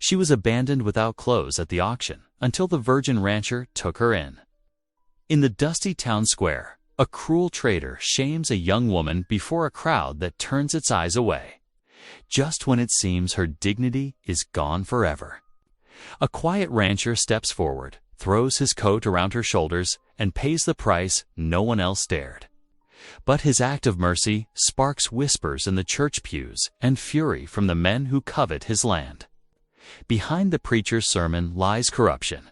She was abandoned without clothes at the auction until the virgin rancher took her in. In the dusty town square, a cruel trader shames a young woman before a crowd that turns its eyes away, just when it seems her dignity is gone forever. A quiet rancher steps forward, throws his coat around her shoulders, and pays the price no one else dared. But his act of mercy sparks whispers in the church pews and fury from the men who covet his land. Behind the preacher's sermon lies corruption.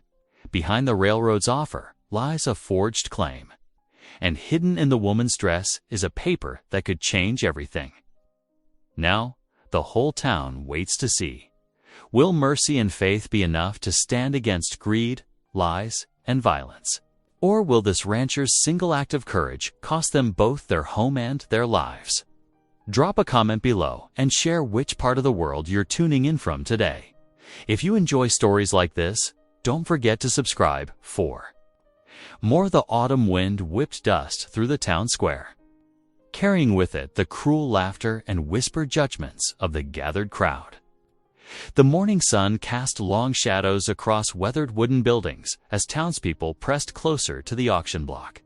Behind the railroad's offer lies a forged claim. And hidden in the woman's dress is a paper that could change everything. Now, the whole town waits to see. Will mercy and faith be enough to stand against greed, lies, and violence? Or will this rancher's single act of courage cost them both their home and their lives? Drop a comment below and share which part of the world you're tuning in from today. If you enjoy stories like this, don't forget to subscribe for more. The autumn wind whipped dust through the town square, carrying with it the cruel laughter and whispered judgments of the gathered crowd. The morning sun cast long shadows across weathered wooden buildings as townspeople pressed closer to the auction block,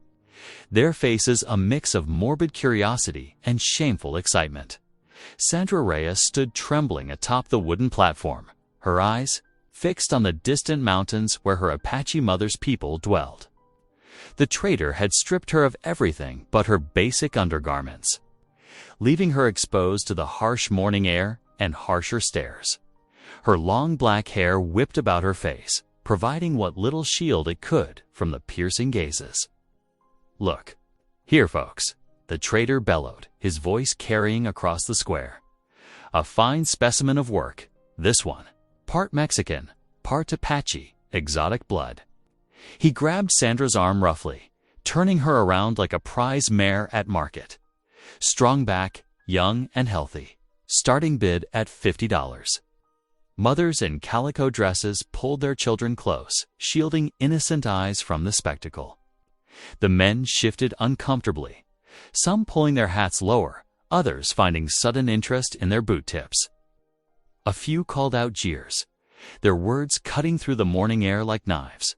their faces a mix of morbid curiosity and shameful excitement. Sandra Reyes stood trembling atop the wooden platform, her eyes fixed on the distant mountains where her Apache mother's people dwelled. The trader had stripped her of everything but her basic undergarments, leaving her exposed to the harsh morning air and harsher stares. Her long black hair whipped about her face, providing what little shield it could from the piercing gazes. "Look, here, folks," the trader bellowed, his voice carrying across the square. "A fine specimen of work, this one. Part Mexican, part Apache, exotic blood." He grabbed Sandra's arm roughly, turning her around like a prize mare at market. Strong back, young and healthy. Starting bid at $50. Mothers in calico dresses pulled their children close, shielding innocent eyes from the spectacle. The men shifted uncomfortably, some pulling their hats lower, others finding sudden interest in their boot tips. A few called out jeers, their words cutting through the morning air like knives.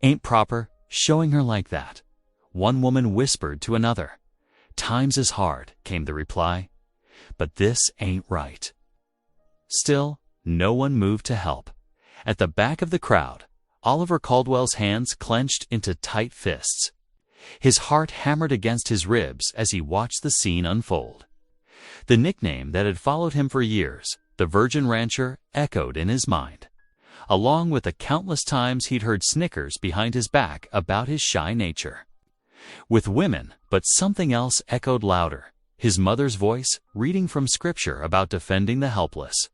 "Ain't proper, showing her like that," one woman whispered to another. "Times is hard," came the reply, "but this ain't right." Still, no one moved to help. At the back of the crowd, Oliver Caldwell's hands clenched into tight fists. His heart hammered against his ribs as he watched the scene unfold. The nickname that had followed him for years, the Virgin Rancher, echoed in his mind, along with the countless times he'd heard snickers behind his back about his shy nature. With women, but something else echoed louder, his mother's voice reading from scripture about defending the helpless,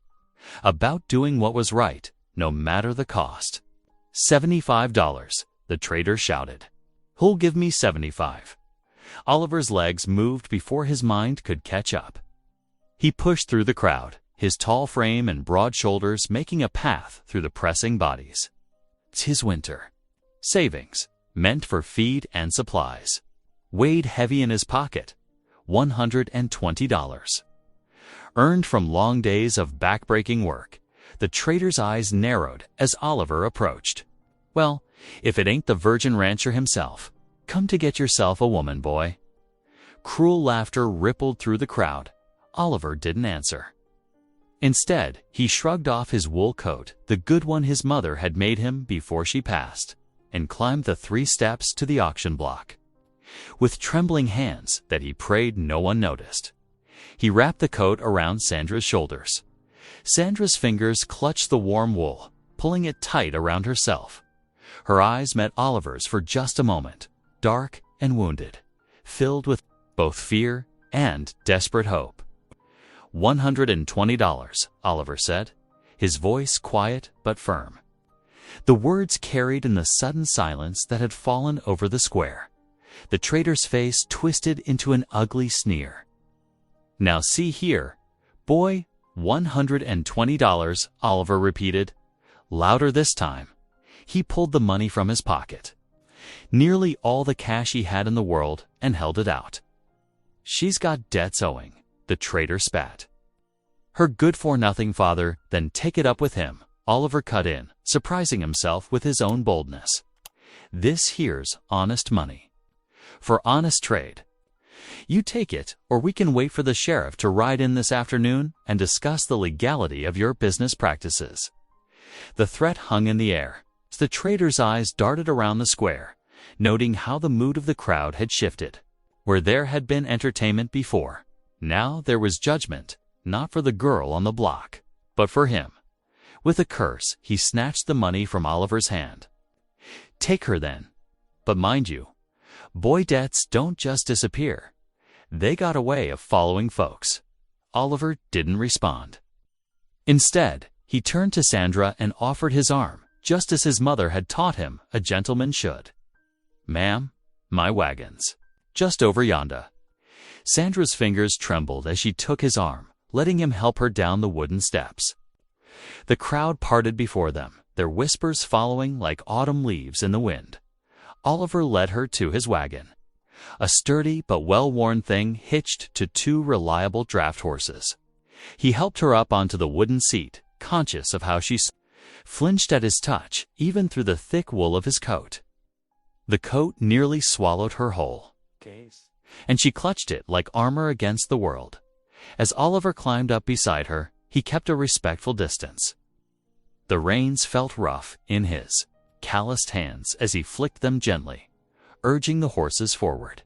about doing what was right, no matter the cost. $75, the trader shouted. "Who'll give me 75?" Oliver's legs moved before his mind could catch up. He pushed through the crowd, his tall frame and broad shoulders making a path through the pressing bodies. 'Tis winter. Savings, meant for feed and supplies, weighed heavy in his pocket. $120. Earned from long days of backbreaking work, the trader's eyes narrowed as Oliver approached. "Well, if it ain't the Virgin Rancher himself, come to get yourself a woman, boy." Cruel laughter rippled through the crowd. Oliver didn't answer. Instead, he shrugged off his wool coat, the good one his mother had made him before she passed, and climbed the 3 steps to the auction block. With trembling hands that he prayed no one noticed, he wrapped the coat around Sandra's shoulders. Sandra's fingers clutched the warm wool, pulling it tight around herself. Her eyes met Oliver's for just a moment, dark and wounded, filled with both fear and desperate hope. $120, Oliver said, his voice quiet but firm. The words carried in the sudden silence that had fallen over the square. The trader's face twisted into an ugly sneer. "Now see here, boy, $120, Oliver repeated, louder this time. He pulled the money from his pocket, nearly all the cash he had in the world, and held it out. "She's got debts owing," the trader spat. Her good-for-nothing father, then take it up with him, Oliver cut in, surprising himself with his own boldness. This here's honest money. For honest trade. You take it, or we can wait for the sheriff to ride in this afternoon and discuss the legality of your business practices. The threat hung in the air. The trader's eyes darted around the square, noting how the mood of the crowd had shifted. Where there had been entertainment before, now there was judgment, not for the girl on the block, but for him. With a curse, he snatched the money from Oliver's hand. Take her then. But mind you, boy debts don't just disappear. They got a way of following folks. Oliver didn't respond. Instead, he turned to Sandra and offered his arm, just as his mother had taught him a gentleman should. Ma'am, my wagon's just over yonder. Sandra's fingers trembled as she took his arm, letting him help her down the wooden steps. The crowd parted before them, their whispers following like autumn leaves in the wind. Oliver led her to his wagon, a sturdy but well-worn thing hitched to two reliable draft horses. He helped her up onto the wooden seat, conscious of how she flinched at his touch, even through the thick wool of his coat. The coat nearly swallowed her whole, and she clutched it like armor against the world. As Oliver climbed up beside her, he kept a respectful distance. The reins felt rough in his calloused hands as he flicked them gently, urging the horses forward.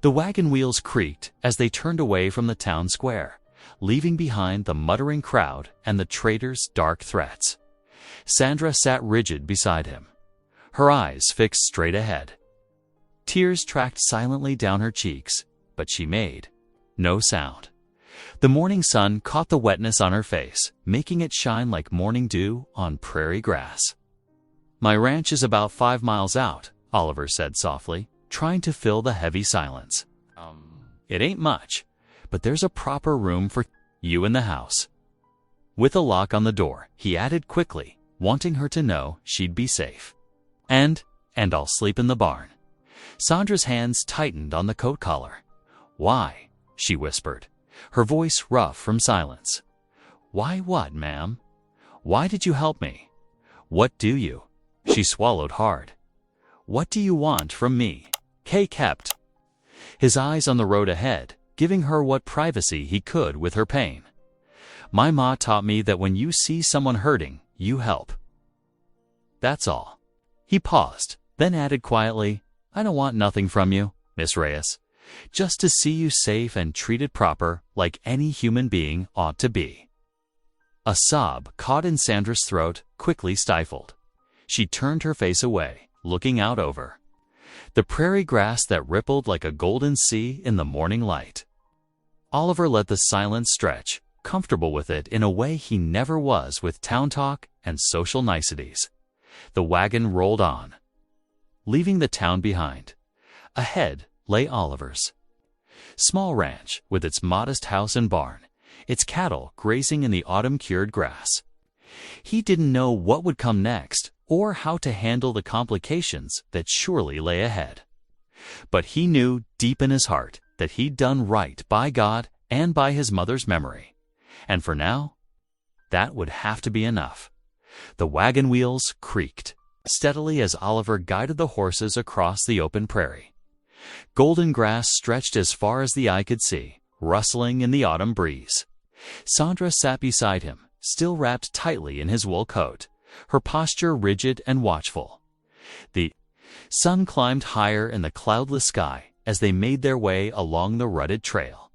The wagon wheels creaked as they turned away from the town square, leaving behind the muttering crowd and the trader's dark threats. Sandra sat rigid beside him, her eyes fixed straight ahead. Tears tracked silently down her cheeks, but she made no sound. The morning sun caught the wetness on her face, making it shine like morning dew on prairie grass. My ranch is about 5 miles out, Oliver said softly, trying to fill the heavy silence. It ain't much, but there's a proper room for you in the house. With a lock on the door, he added quickly, wanting her to know she'd be safe. And I'll sleep in the barn. Sandra's hands tightened on the coat collar. Why? She whispered, her voice rough from silence. Why what, ma'am? Why did you help me? What do you? She swallowed hard. What do you want from me? Kay kept his eyes on the road ahead, giving her what privacy he could with her pain. My ma taught me that when you see someone hurting, you help. That's all. He paused, then added quietly, I don't want nothing from you, Miss Reyes. Just to see you safe and treated proper like any human being ought to be. A sob caught in Sandra's throat, quickly stifled. She turned her face away, looking out over the prairie grass that rippled like a golden sea in the morning light. Oliver let the silence stretch, comfortable with it in a way he never was with town talk and social niceties. The wagon rolled on, leaving the town behind. Ahead lay Oliver's small ranch with its modest house and barn, its cattle grazing in the autumn-cured grass. He didn't know what would come next or how to handle the complications that surely lay ahead. But he knew deep in his heart that he'd done right by God and by his mother's memory. And for now, that would have to be enough. The wagon wheels creaked steadily as Oliver guided the horses across the open prairie. Golden grass stretched as far as the eye could see, rustling in the autumn breeze. Sandra sat beside him, still wrapped tightly in his wool coat, her posture rigid and watchful. The sun climbed higher in the cloudless sky as they made their way along the rutted trail.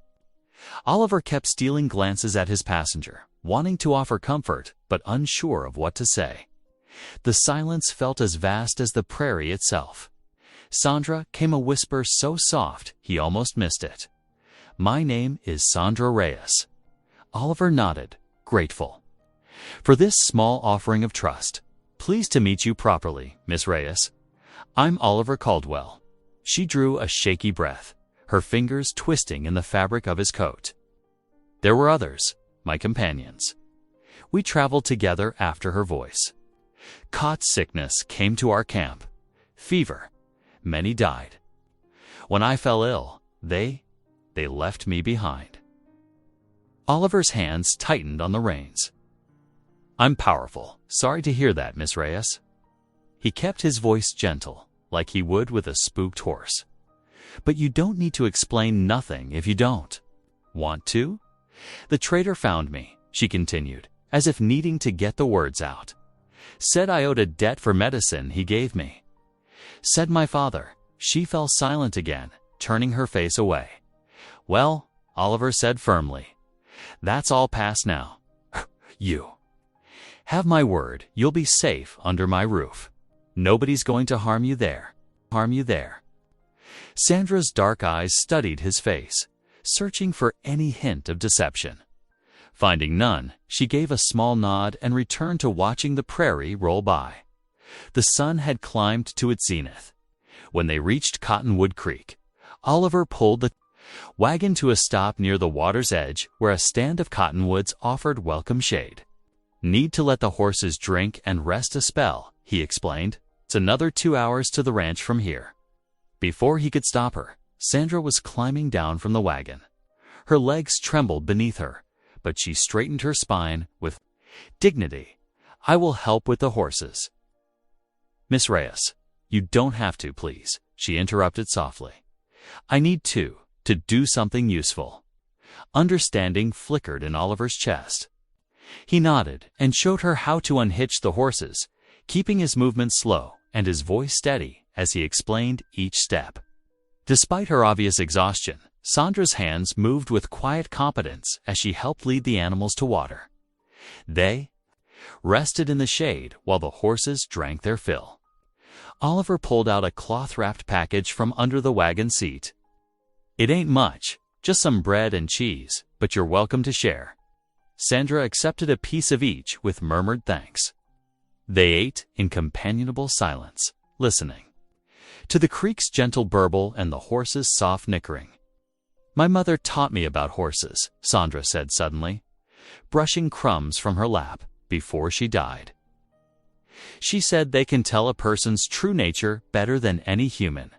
Oliver kept stealing glances at his passenger, wanting to offer comfort, but unsure of what to say. The silence felt as vast as the prairie itself. Sandra came a whisper so soft he almost missed it. My name is Sandra Reyes. Oliver nodded, grateful for this small offering of trust. Pleased to meet you properly, Miss Reyes. I'm Oliver Caldwell. She drew a shaky breath, her fingers twisting in the fabric of his coat. There were others, my companions. We traveled together after her voice. Caught sickness came to our camp. Fever. Many died. When I fell ill, they left me behind. Oliver's hands tightened on the reins. "I'm powerful. Sorry to hear that, Miss Reyes." He kept his voice gentle, like he would with a spooked horse. "But you don't need to explain nothing if you don't. Want to?" "The traitor found me," she continued, as if needing to get the words out. "Said I owed a debt for medicine he gave me. Said my father." She fell silent again, turning her face away. "Well," Oliver said firmly, "that's all past now. You have my word you'll be safe under my roof. Nobody's going to harm you there. Sandra's dark eyes studied his face, searching for any hint of deception. Finding none, she gave a small nod and returned to watching the prairie roll by. The sun had climbed to its zenith. When they reached Cottonwood Creek, Oliver pulled the wagon to a stop near the water's edge where a stand of cottonwoods offered welcome shade. "Need to let the horses drink and rest a spell," he explained. "It's another 2 hours to the ranch from here." Before he could stop her, Sandra was climbing down from the wagon. Her legs trembled beneath her, but she straightened her spine with dignity. "I will help with the horses." "Miss Reyes, you don't have to, please," she interrupted softly. "I need to do something useful." Understanding flickered in Oliver's chest. He nodded and showed her how to unhitch the horses, keeping his movements slow and his voice steady as he explained each step. Despite her obvious exhaustion, Sandra's hands moved with quiet competence as she helped lead the animals to water. They rested in the shade while the horses drank their fill. Oliver pulled out a cloth-wrapped package from under the wagon seat. "It ain't much, just some bread and cheese, but you're welcome to share." Sandra accepted a piece of each with murmured thanks. They ate in companionable silence, listening to the creek's gentle burble and the horses' soft nickering. "My mother taught me about horses," Sandra said suddenly, brushing crumbs from her lap before she died. "She said they can tell a person's true nature better than any human."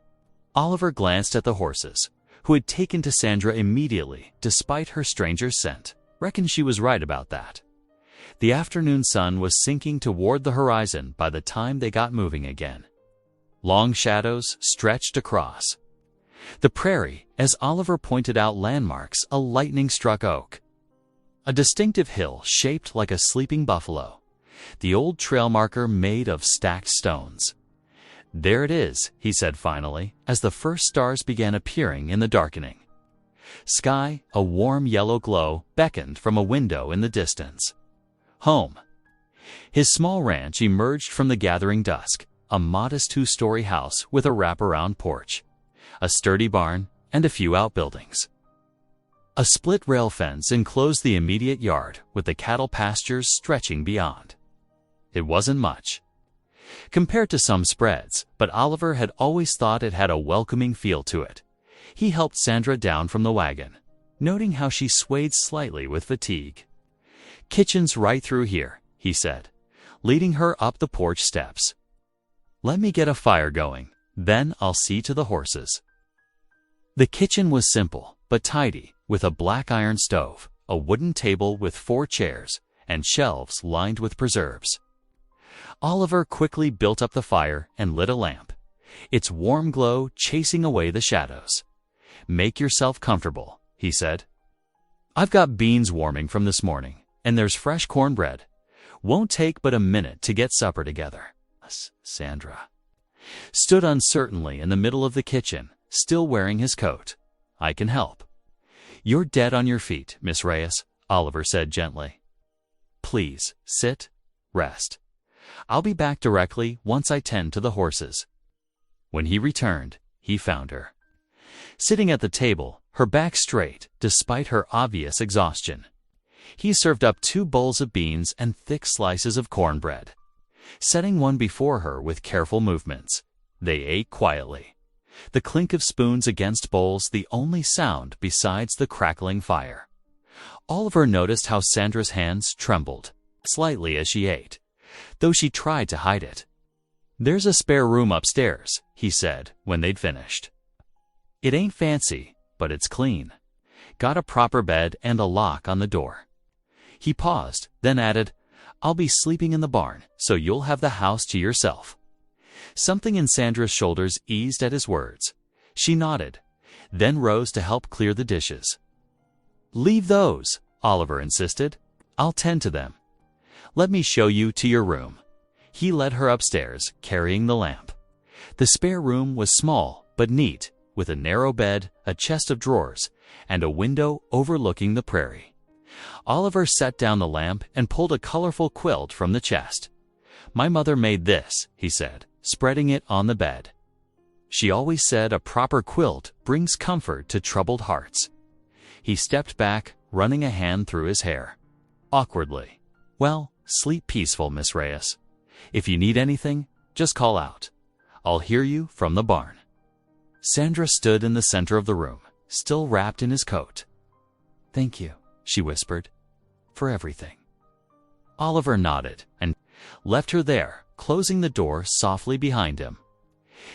Oliver glanced at the horses, who had taken to Sandra immediately despite her stranger's scent. Reckoned she was right about that. The afternoon sun was sinking toward the horizon by the time they got moving again. Long shadows stretched across the prairie as Oliver pointed out landmarks a lightning-struck oak, a distinctive hill shaped like a sleeping buffalo, the old trail marker made of stacked stones. "There it is," he said finally, as the first stars began appearing in the darkening sky. A warm yellow glow beckoned from a window in the distance. Home. His small ranch emerged from the gathering dusk, a modest 2-story house with a wraparound porch, a sturdy barn, and a few outbuildings. A split rail fence enclosed the immediate yard, with the cattle pastures stretching beyond. It wasn't much compared to some spreads, but Oliver had always thought it had a welcoming feel to it. He helped Sandra down from the wagon, noting how she swayed slightly with fatigue. "Kitchen's right through here," he said, leading her up the porch steps. "Let me get a fire going, then I'll see to the horses." The kitchen was simple but tidy, with a black iron stove, a wooden table with 4 chairs, and shelves lined with preserves. Oliver quickly built up the fire and lit a lamp, its warm glow chasing away the shadows. "Make yourself comfortable," he said. "I've got beans warming from this morning, and there's fresh cornbread. Won't take but a minute to get supper together." Sandra stood uncertainly in the middle of the kitchen, still wearing his coat. "I can help." "You're dead on your feet, Miss Reyes," Oliver said gently. "Please, sit, rest. I'll be back directly once I tend to the horses." When he returned, he found her sitting at the table, her back straight despite her obvious exhaustion. He served up 2 bowls of beans and thick slices of cornbread, setting one before her with careful movements. They ate quietly, the clink of spoons against bowls the only sound besides the crackling fire. Oliver noticed how Sandra's hands trembled slightly as she ate, though she tried to hide it. "There's a spare room upstairs," he said when they'd finished. "It ain't fancy, but it's clean. got a proper bed and a lock on the door. He paused, then added, "I'll be sleeping in the barn, so you'll have the house to yourself." Something in Sandra's shoulders eased at his words. She nodded, then rose to help clear the dishes. "Leave those," Oliver insisted. "I'll tend to them. Let me show you to your room." He led her upstairs, carrying the lamp. The spare room was small but neat, with a narrow bed, a chest of drawers, and a window overlooking the prairie. Oliver set down the lamp and pulled a colorful quilt from the chest. "My mother made this," he said, spreading it on the bed. "She always said a proper quilt brings comfort to troubled hearts." He stepped back, running a hand through his hair. Awkwardly, "Well, sleep peaceful, Miss Reyes. If you need anything, just call out. I'll hear you from the barn." Sandra stood in the center of the room, still wrapped in his coat. "Thank you," she whispered, "for everything." Oliver nodded and left her there, closing the door softly behind him.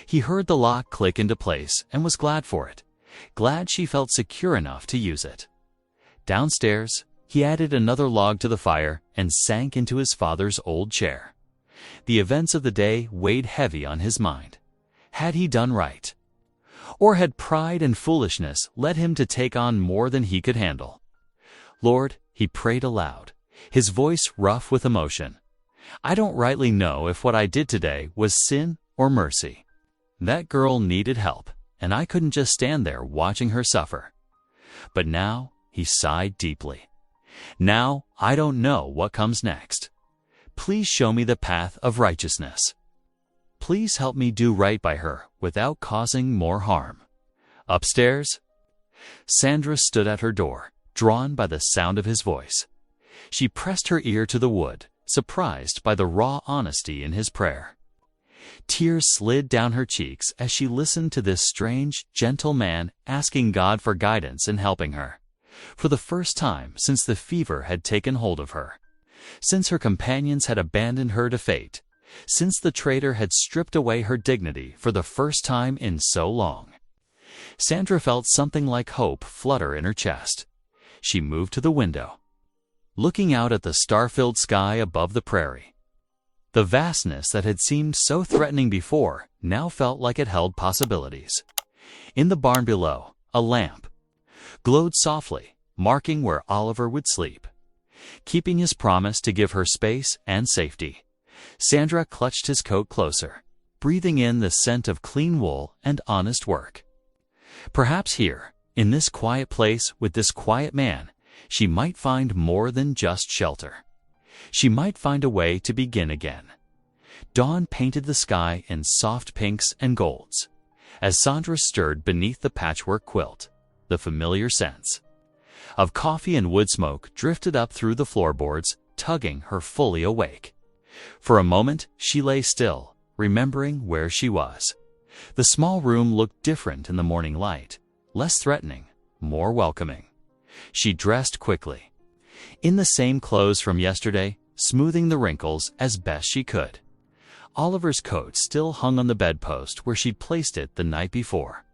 He heard the lock click into place and was glad for it, glad she felt secure enough to use it. Downstairs, he added another log to the fire and sank into his father's old chair. The events of the day weighed heavy on his mind. Had he done right? Or had pride and foolishness led him to take on more than he could handle? "Lord," he prayed aloud, his voice rough with emotion, "I don't rightly know if what I did today was sin or mercy. That girl needed help, and I couldn't just stand there watching her suffer. But now," he sighed deeply, "now I don't know what comes next. Please show me the path of righteousness. Please help me do right by her without causing more harm." Upstairs, Sandra stood at her door, drawn by the sound of his voice. She pressed her ear to the wood, surprised by the raw honesty in his prayer. Tears slid down her cheeks as she listened to this strange, gentle man asking God for guidance in helping her, for the first time since the fever had taken hold of her, since her companions had abandoned her to fate, since the traitor had stripped away her dignity for the first time in so long. Sandra felt something like hope flutter in her chest. She moved to the window, looking out at the star-filled sky above the prairie. The vastness that had seemed so threatening before now felt like it held possibilities. In the barn below, a lamp glowed softly, marking where Oliver would sleep. Keeping his promise to give her space and safety, Sandra clutched his coat closer, breathing in the scent of clean wool and honest work. Perhaps here, in this quiet place with this quiet man, she might find more than just shelter. She might find a way to begin again. Dawn painted the sky in soft pinks and golds. As Sandra stirred beneath the patchwork quilt, the familiar scents of coffee and wood smoke drifted up through the floorboards, tugging her fully awake. For a moment, she lay still, remembering where she was. The small room looked different in the morning light, less threatening, more welcoming. She dressed quickly, in the same clothes from yesterday, smoothing the wrinkles as best she could. Oliver's coat still hung on the bedpost where she'd placed it the night before.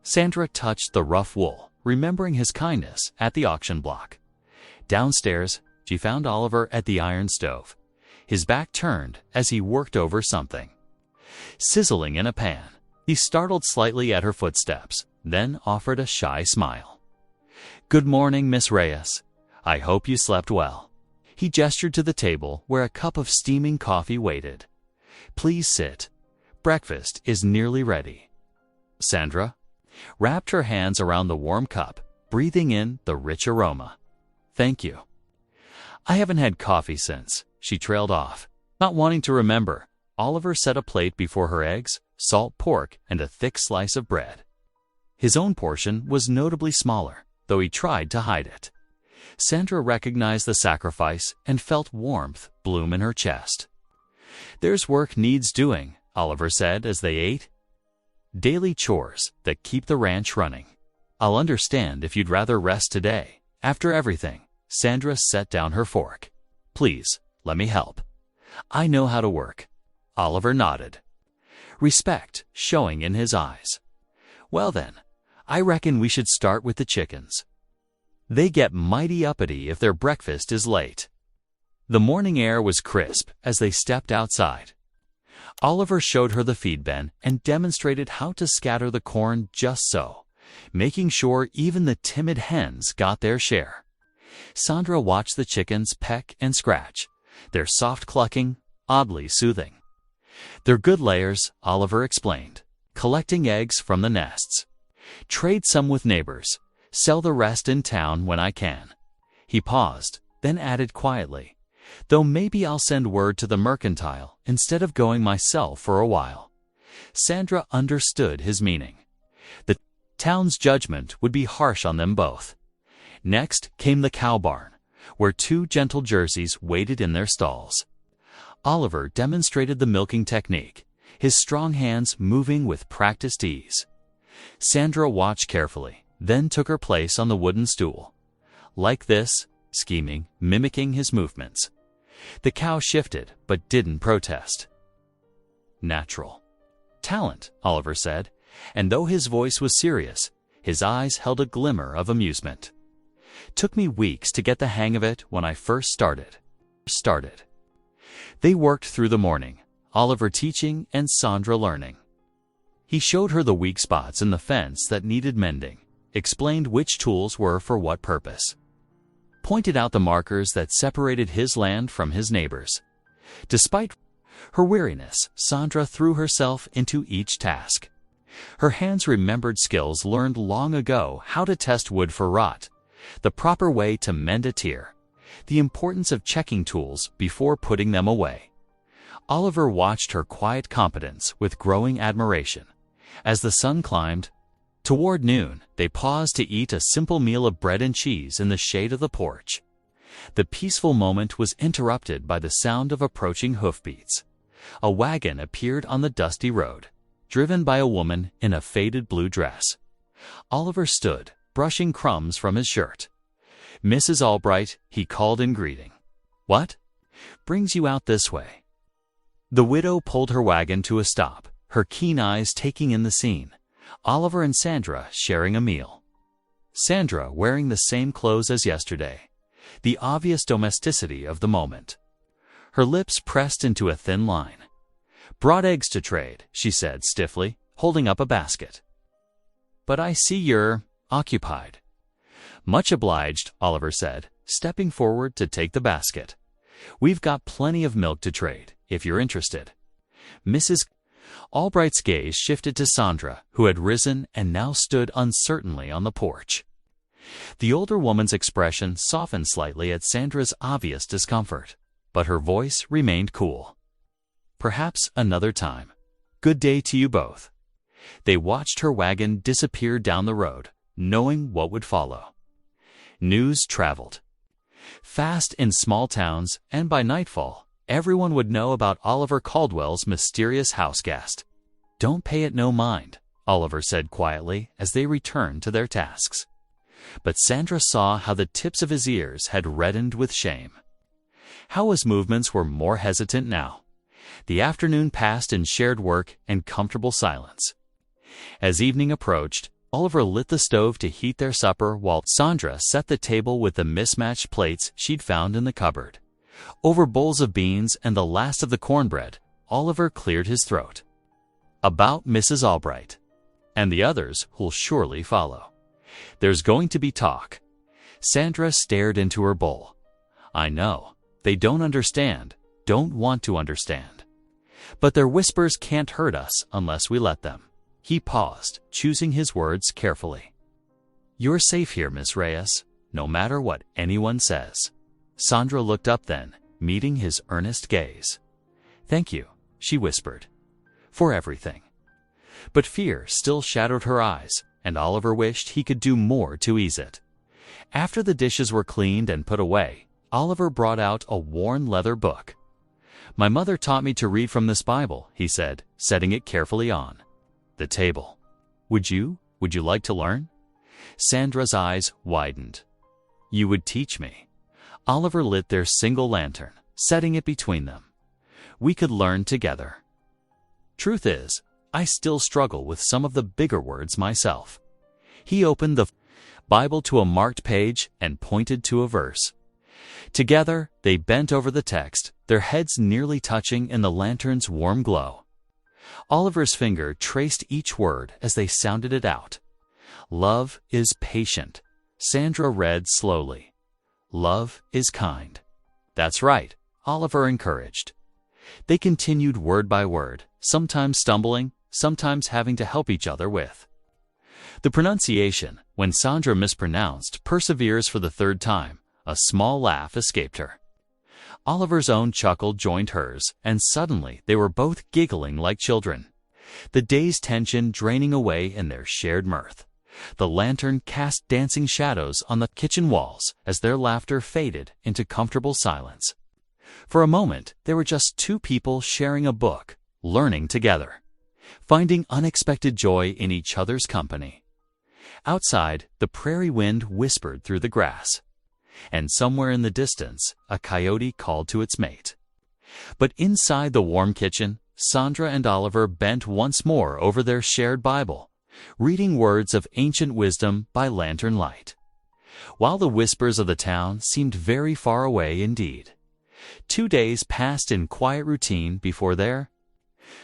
Sandra touched the rough wool, remembering his kindness at the auction block. Downstairs, she found Oliver at the iron stove, his back turned as he worked over something sizzling in a pan. He startled slightly at her footsteps, then offered a shy smile. "Good morning, Miss Reyes. I hope you slept well." He gestured to the table where a cup of steaming coffee waited. "Please sit. Breakfast is nearly ready." Sandra wrapped her hands around the warm cup, breathing in the rich aroma. "Thank you." "I haven't had coffee since," she trailed off. Not wanting to remember, Oliver set a plate before her: eggs, salt pork, and a thick slice of bread. His own portion was notably smaller, though he tried to hide it. Sandra recognized the sacrifice and felt warmth bloom in her chest. "There's work needs doing," Oliver said as they ate. "Daily chores that keep the ranch running. I'll understand if you'd rather rest today. After everything," Sandra set down her fork. "Please, let me help. I know how to work." Oliver nodded, respect showing in his eyes. "Well then, I reckon we should start with the chickens. They get mighty uppity if their breakfast is late. The morning air was crisp as they stepped outside. Oliver showed her the feed bin and demonstrated how to scatter the corn just so, making sure even the timid hens got their share. Sandra watched the chickens peck and scratch, their soft clucking oddly soothing. "They're good layers," Oliver explained, "collecting eggs from the nests. Trade some with neighbors, sell the rest in town when I can." He paused, then added quietly, "Though maybe I'll send word to the mercantile instead of going myself for a while." Sandra understood his meaning. The town's judgment would be harsh on them both. Next came the cow barn, where two gentle Jerseys waited in their stalls. Oliver demonstrated the milking technique, his strong hands moving with practiced ease. Sandra watched carefully, then took her place on the wooden stool. Like this, scheming, mimicking his movements. The cow shifted, but didn't protest. "Natural talent," Oliver said, and though his voice was serious, his eyes held a glimmer of amusement. "Took me weeks to get the hang of it when I first started." They worked through the morning, Oliver teaching and Sandra learning. He showed her the weak spots in the fence that needed mending, explained which tools were for what purpose, pointed out the markers that separated his land from his neighbors. Despite her weariness, Sandra threw herself into each task. Her hands remembered skills learned long ago: how to test wood for rot, the proper way to mend a tear, the importance of checking tools before putting them away. Oliver watched her quiet competence with growing admiration. As the sun climbed toward noon, they paused to eat a simple meal of bread and cheese in the shade of the porch. The peaceful moment was interrupted by the sound of approaching hoofbeats. A wagon appeared on the dusty road, driven by a woman in a faded blue dress. Oliver stood, brushing crumbs from his shirt. "Mrs. Albright," he called in greeting. "What brings you out this way?" The widow pulled her wagon to a stop, her keen eyes taking in the scene. Oliver and Sandra sharing a meal. Sandra wearing the same clothes as yesterday, the obvious domesticity of the moment. Her lips pressed into a thin line. "Brought eggs to trade," she said stiffly, holding up a basket. "But I see you're occupied." "Much obliged," Oliver said, stepping forward to take the basket. "We've got plenty of milk to trade, if you're interested." Mrs. Albright's gaze shifted to Sandra, who had risen and now stood uncertainly on the porch. The older woman's expression softened slightly at Sandra's obvious discomfort, but her voice remained cool. "Perhaps another time. Good day to you both." They watched her wagon disappear down the road, knowing what would follow. News traveled fast in small towns, and by nightfall, everyone would know about Oliver Caldwell's mysterious house guest. "Don't pay it no mind," Oliver said quietly as they returned to their tasks. But Sandra saw how the tips of his ears had reddened with shame, how his movements were more hesitant now. The afternoon passed in shared work and comfortable silence. As evening approached, Oliver lit the stove to heat their supper while Sandra set the table with the mismatched plates she'd found in the cupboard. Over bowls of beans and the last of the cornbread, Oliver cleared his throat. "About Mrs. Albright. And the others who'll surely follow. There's going to be talk." Sandra stared into her bowl. "I know. They don't understand, don't want to understand. But their whispers can't hurt us unless we let them." He paused, choosing his words carefully. "You're safe here, Miss Reyes, no matter what anyone says." Sandra looked up then, meeting his earnest gaze. "Thank you," she whispered, "for everything." But fear still shadowed her eyes, and Oliver wished he could do more to ease it. After the dishes were cleaned and put away, Oliver brought out a worn leather book. "My mother taught me to read from this Bible," he said, setting it carefully on the table. Would you like to learn?" Sandra's eyes widened. "You would teach me?" Oliver lit their single lantern, setting it between them. "We could learn together. Truth is, I still struggle with some of the bigger words myself." He opened the Bible to a marked page, and pointed to a verse. Together, they bent over the text, their heads nearly touching in the lantern's warm glow. Oliver's finger traced each word as they sounded it out. Love is patient. Sandra read slowly. Love is kind. That's right, Oliver encouraged. They continued word by word, sometimes stumbling, sometimes having to help each other with. The pronunciation, when Sandra mispronounced, perseveres for the third time. A small laugh escaped her. Oliver's own chuckle joined hers, and suddenly they were both giggling like children. The day's tension draining away in their shared mirth. The lantern cast dancing shadows on the kitchen walls as their laughter faded into comfortable silence. For a moment, they were just two people sharing a book, learning together, finding unexpected joy in each other's company. Outside, the prairie wind whispered through the grass, and somewhere in the distance, a coyote called to its mate. But inside the warm kitchen, Sandra and Oliver bent once more over their shared Bible, reading words of ancient wisdom by lantern light. While the whispers of the town seemed very far away indeed. 2 days passed in quiet routine before their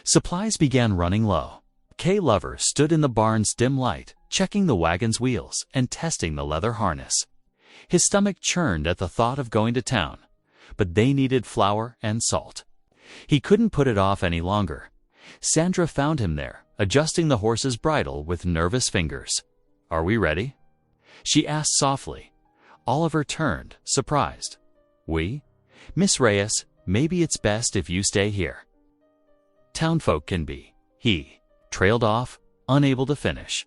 supplies began running low. Kay Lover stood in the barn's dim light, checking the wagon's wheels and testing the leather harness. His stomach churned at the thought of going to town, but they needed flour and salt. He couldn't put it off any longer. Sandra found him there, adjusting the horse's bridle with nervous fingers. "Are we ready?" she asked softly. Oliver turned, surprised. "We? Miss Reyes, maybe it's best if you stay here." "Townfolk can be," he trailed off, unable to finish.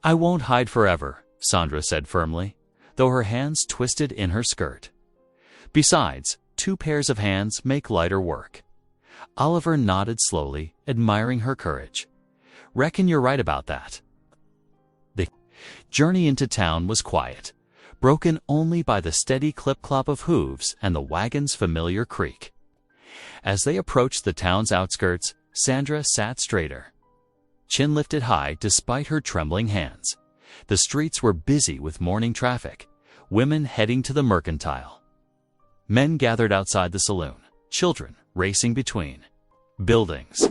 "I won't hide forever," Sandra said firmly, though her hands twisted in her skirt. Besides, 2 pairs of hands make lighter work. Oliver nodded slowly, admiring her courage. "Reckon you're right about that." The journey into town was quiet, broken only by the steady clip-clop of hooves and the wagon's familiar creak. As they approached the town's outskirts, Sandra sat straighter, chin lifted high despite her trembling hands. The streets were busy with morning traffic, women heading to the mercantile. Men gathered outside the saloon, children racing between buildings.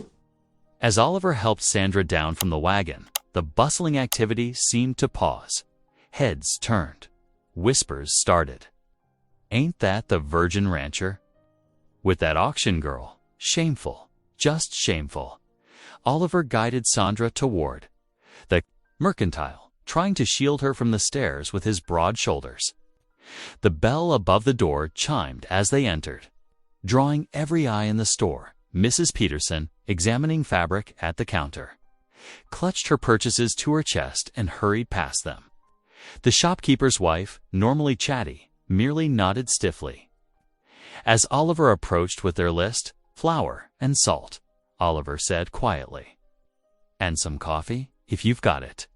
As Oliver helped Sandra down from the wagon, the bustling activity seemed to pause. Heads turned. Whispers started. "Ain't that the virgin rancher? With that auction girl? Shameful. Just shameful." Oliver guided Sandra toward the mercantile, trying to shield her from the stares with his broad shoulders. The bell above the door chimed as they entered, drawing every eye in the store. Mrs. Peterson, examining fabric at the counter, clutched her purchases to her chest and hurried past them. The shopkeeper's wife, normally chatty, merely nodded stiffly. As Oliver approached with their list, "Flour and salt," Oliver said quietly. "And some coffee, if you've got it."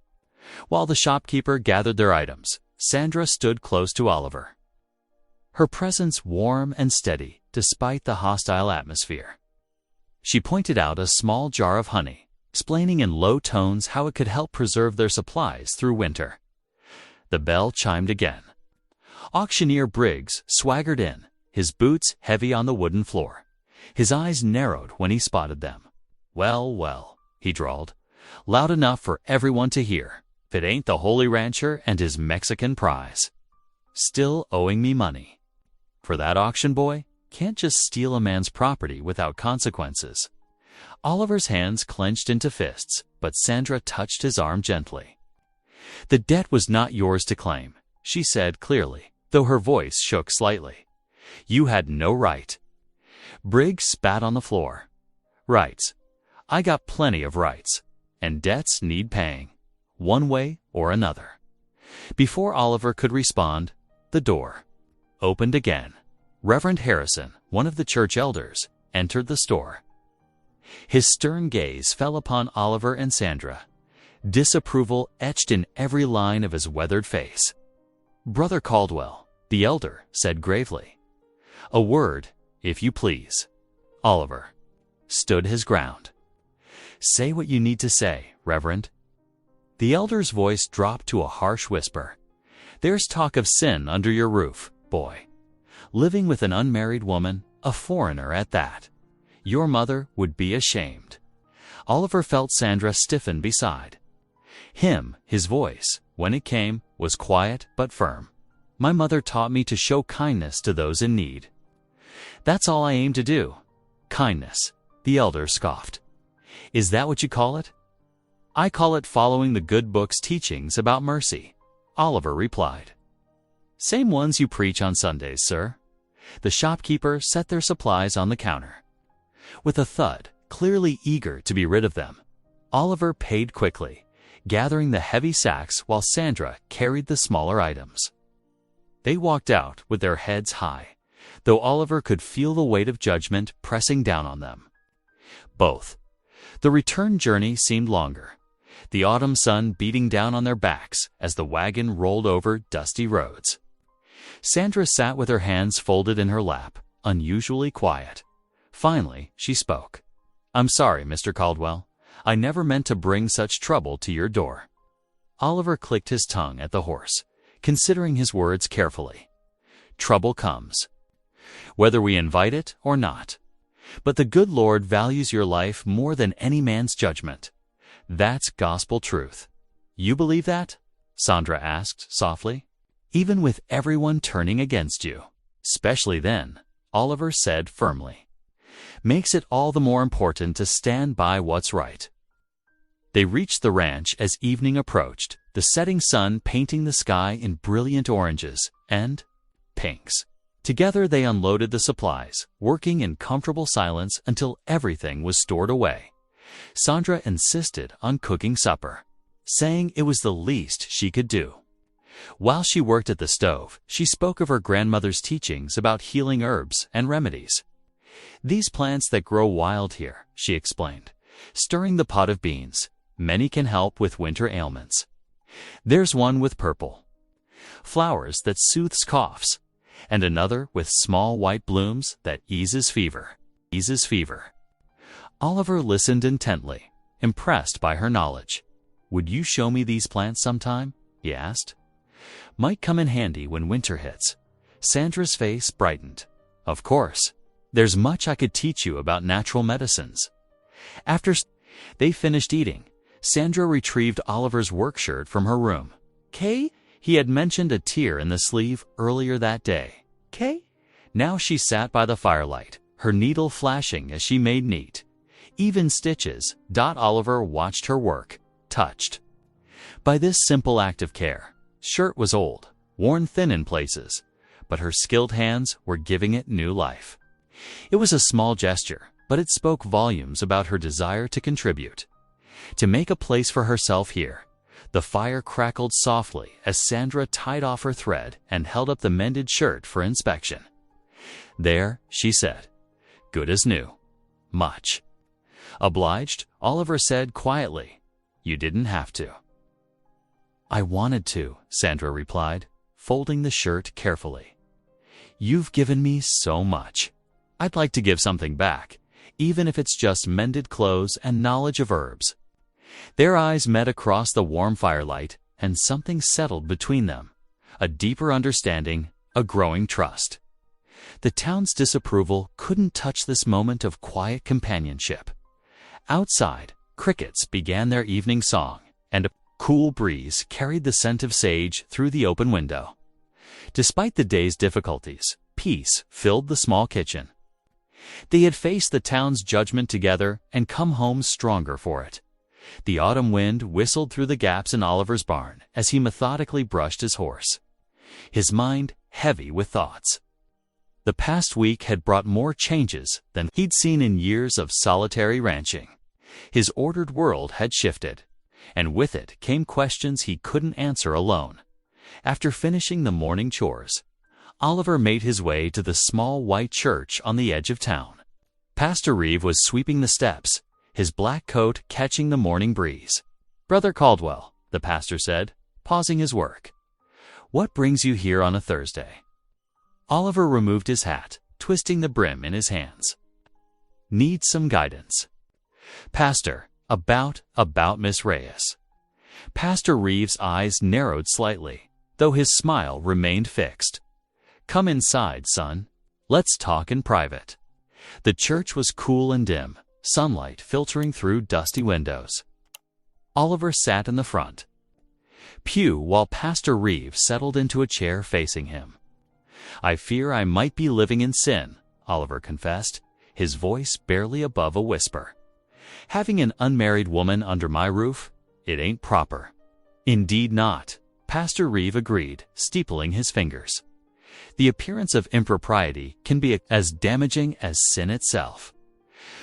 While the shopkeeper gathered their items, Sandra stood close to Oliver, her presence warm and steady despite the hostile atmosphere. She pointed out a small jar of honey, explaining in low tones how it could help preserve their supplies through winter. The bell chimed again. Auctioneer Briggs swaggered in, his boots heavy on the wooden floor. His eyes narrowed when he spotted them. "Well, well," he drawled, loud enough for everyone to hear. "If it ain't the Holy Rancher and his Mexican prize. Still owing me money. For that auction boy can't just steal a man's property without consequences." Oliver's hands clenched into fists, but Sandra touched his arm gently. "The debt was not yours to claim," she said clearly, though her voice shook slightly. "You had no right." Briggs spat on the floor. "Rights. I got plenty of rights, and debts need paying, one way or another." Before Oliver could respond, the door opened again. Reverend Harrison, one of the church elders, entered the store. His stern gaze fell upon Oliver and Sandra, disapproval etched in every line of his weathered face. "Brother Caldwell," the elder said gravely. "A word, if you please." Oliver stood his ground. "Say what you need to say, Reverend." The elder's voice dropped to a harsh whisper. "There's talk of sin under your roof, boy. Living with an unmarried woman, a foreigner at that. Your mother would be ashamed." Oliver felt Sandra stiffen beside him. His voice, when it came, was quiet but firm. "My mother taught me to show kindness to those in need. That's all I aim to do." "Kindness," the elder scoffed. "Is that what you call it?" "I call it following the good book's teachings about mercy," Oliver replied. "Same ones you preach on Sundays, sir." The shopkeeper set their supplies on the counter. With a thud, clearly eager to be rid of them, Oliver paid quickly, gathering the heavy sacks while Sandra carried the smaller items. They walked out with their heads high, though Oliver could feel the weight of judgment pressing down on them. Both. The return journey seemed longer, the autumn sun beating down on their backs as the wagon rolled over dusty roads. Sandra sat with her hands folded in her lap, unusually quiet. Finally, she spoke. "I'm sorry, Mr. Caldwell. I never meant to bring such trouble to your door." Oliver clicked his tongue at the horse, considering his words carefully. Trouble comes, whether we invite it or not. But the good Lord values your life more than any man's judgment. That's gospel truth. You believe that? Sandra asked softly. Even with everyone turning against you. Especially then, Oliver said firmly. Makes it all the more important to stand by what's right. They reached the ranch as evening approached, the setting sun painting the sky in brilliant oranges and pinks. Together they unloaded the supplies, working in comfortable silence until everything was stored away. Sandra insisted on cooking supper, saying it was the least she could do. While she worked at the stove, she spoke of her grandmother's teachings about healing herbs and remedies. These plants that grow wild here, she explained, stirring the pot of beans. Many can help with winter ailments. There's one with purple flowers that soothes coughs, and another with small white blooms that eases fever. Oliver listened intently, impressed by her knowledge. Would you show me these plants sometime? He asked. Might come in handy when winter hits. Sandra's face brightened. Of course. There's much I could teach you about natural medicines. After they finished eating, Sandra retrieved Oliver's work shirt from her room. Kay? He had mentioned a tear in the sleeve earlier that day. Kay? Now she sat by the firelight, her needle flashing as she made neat. Even stitches. Oliver watched her work, touched by this simple act of care. Shirt was old, worn thin in places, but her skilled hands were giving it new life. It was a small gesture, but it spoke volumes about her desire to contribute, to make a place for herself here. The fire crackled softly as Sandra tied off her thread and held up the mended shirt for inspection. There, she said. Good as new. Much obliged, Oliver said quietly. You didn't have to. I wanted to, Sandra replied, folding the shirt carefully. You've given me so much. I'd like to give something back, even if it's just mended clothes and knowledge of herbs. Their eyes met across the warm firelight, and something settled between them. A deeper understanding, a growing trust. The town's disapproval couldn't touch this moment of quiet companionship. Outside, crickets began their evening song, and a cool breeze carried the scent of sage through the open window. Despite the day's difficulties, peace filled the small kitchen. They had faced the town's judgment together and come home stronger for it. The autumn wind whistled through the gaps in Oliver's barn as he methodically brushed his horse, his mind heavy with thoughts. The past week had brought more changes than he'd seen in years of solitary ranching. His ordered world had shifted, and with it came questions he couldn't answer alone. After finishing the morning chores, Oliver made his way to the small white church on the edge of town. Pastor Reeve was sweeping the steps, his black coat catching the morning breeze. Brother Caldwell, the pastor said, pausing his work. What brings you here on a Thursday? Oliver removed his hat, twisting the brim in his hands. Need some guidance. Pastor, about Miss Reyes. Pastor Reeves' eyes narrowed slightly, though his smile remained fixed. "Come inside, son. Let's talk in private." The church was cool and dim, sunlight filtering through dusty windows. Oliver sat in the front pew while Pastor Reeves settled into a chair facing him. "I fear I might be living in sin," Oliver confessed, his voice barely above a whisper. "Having an unmarried woman under my roof, it ain't proper." "Indeed not," Pastor Reeve agreed, steepling his fingers. "The appearance of impropriety can be as damaging as sin itself."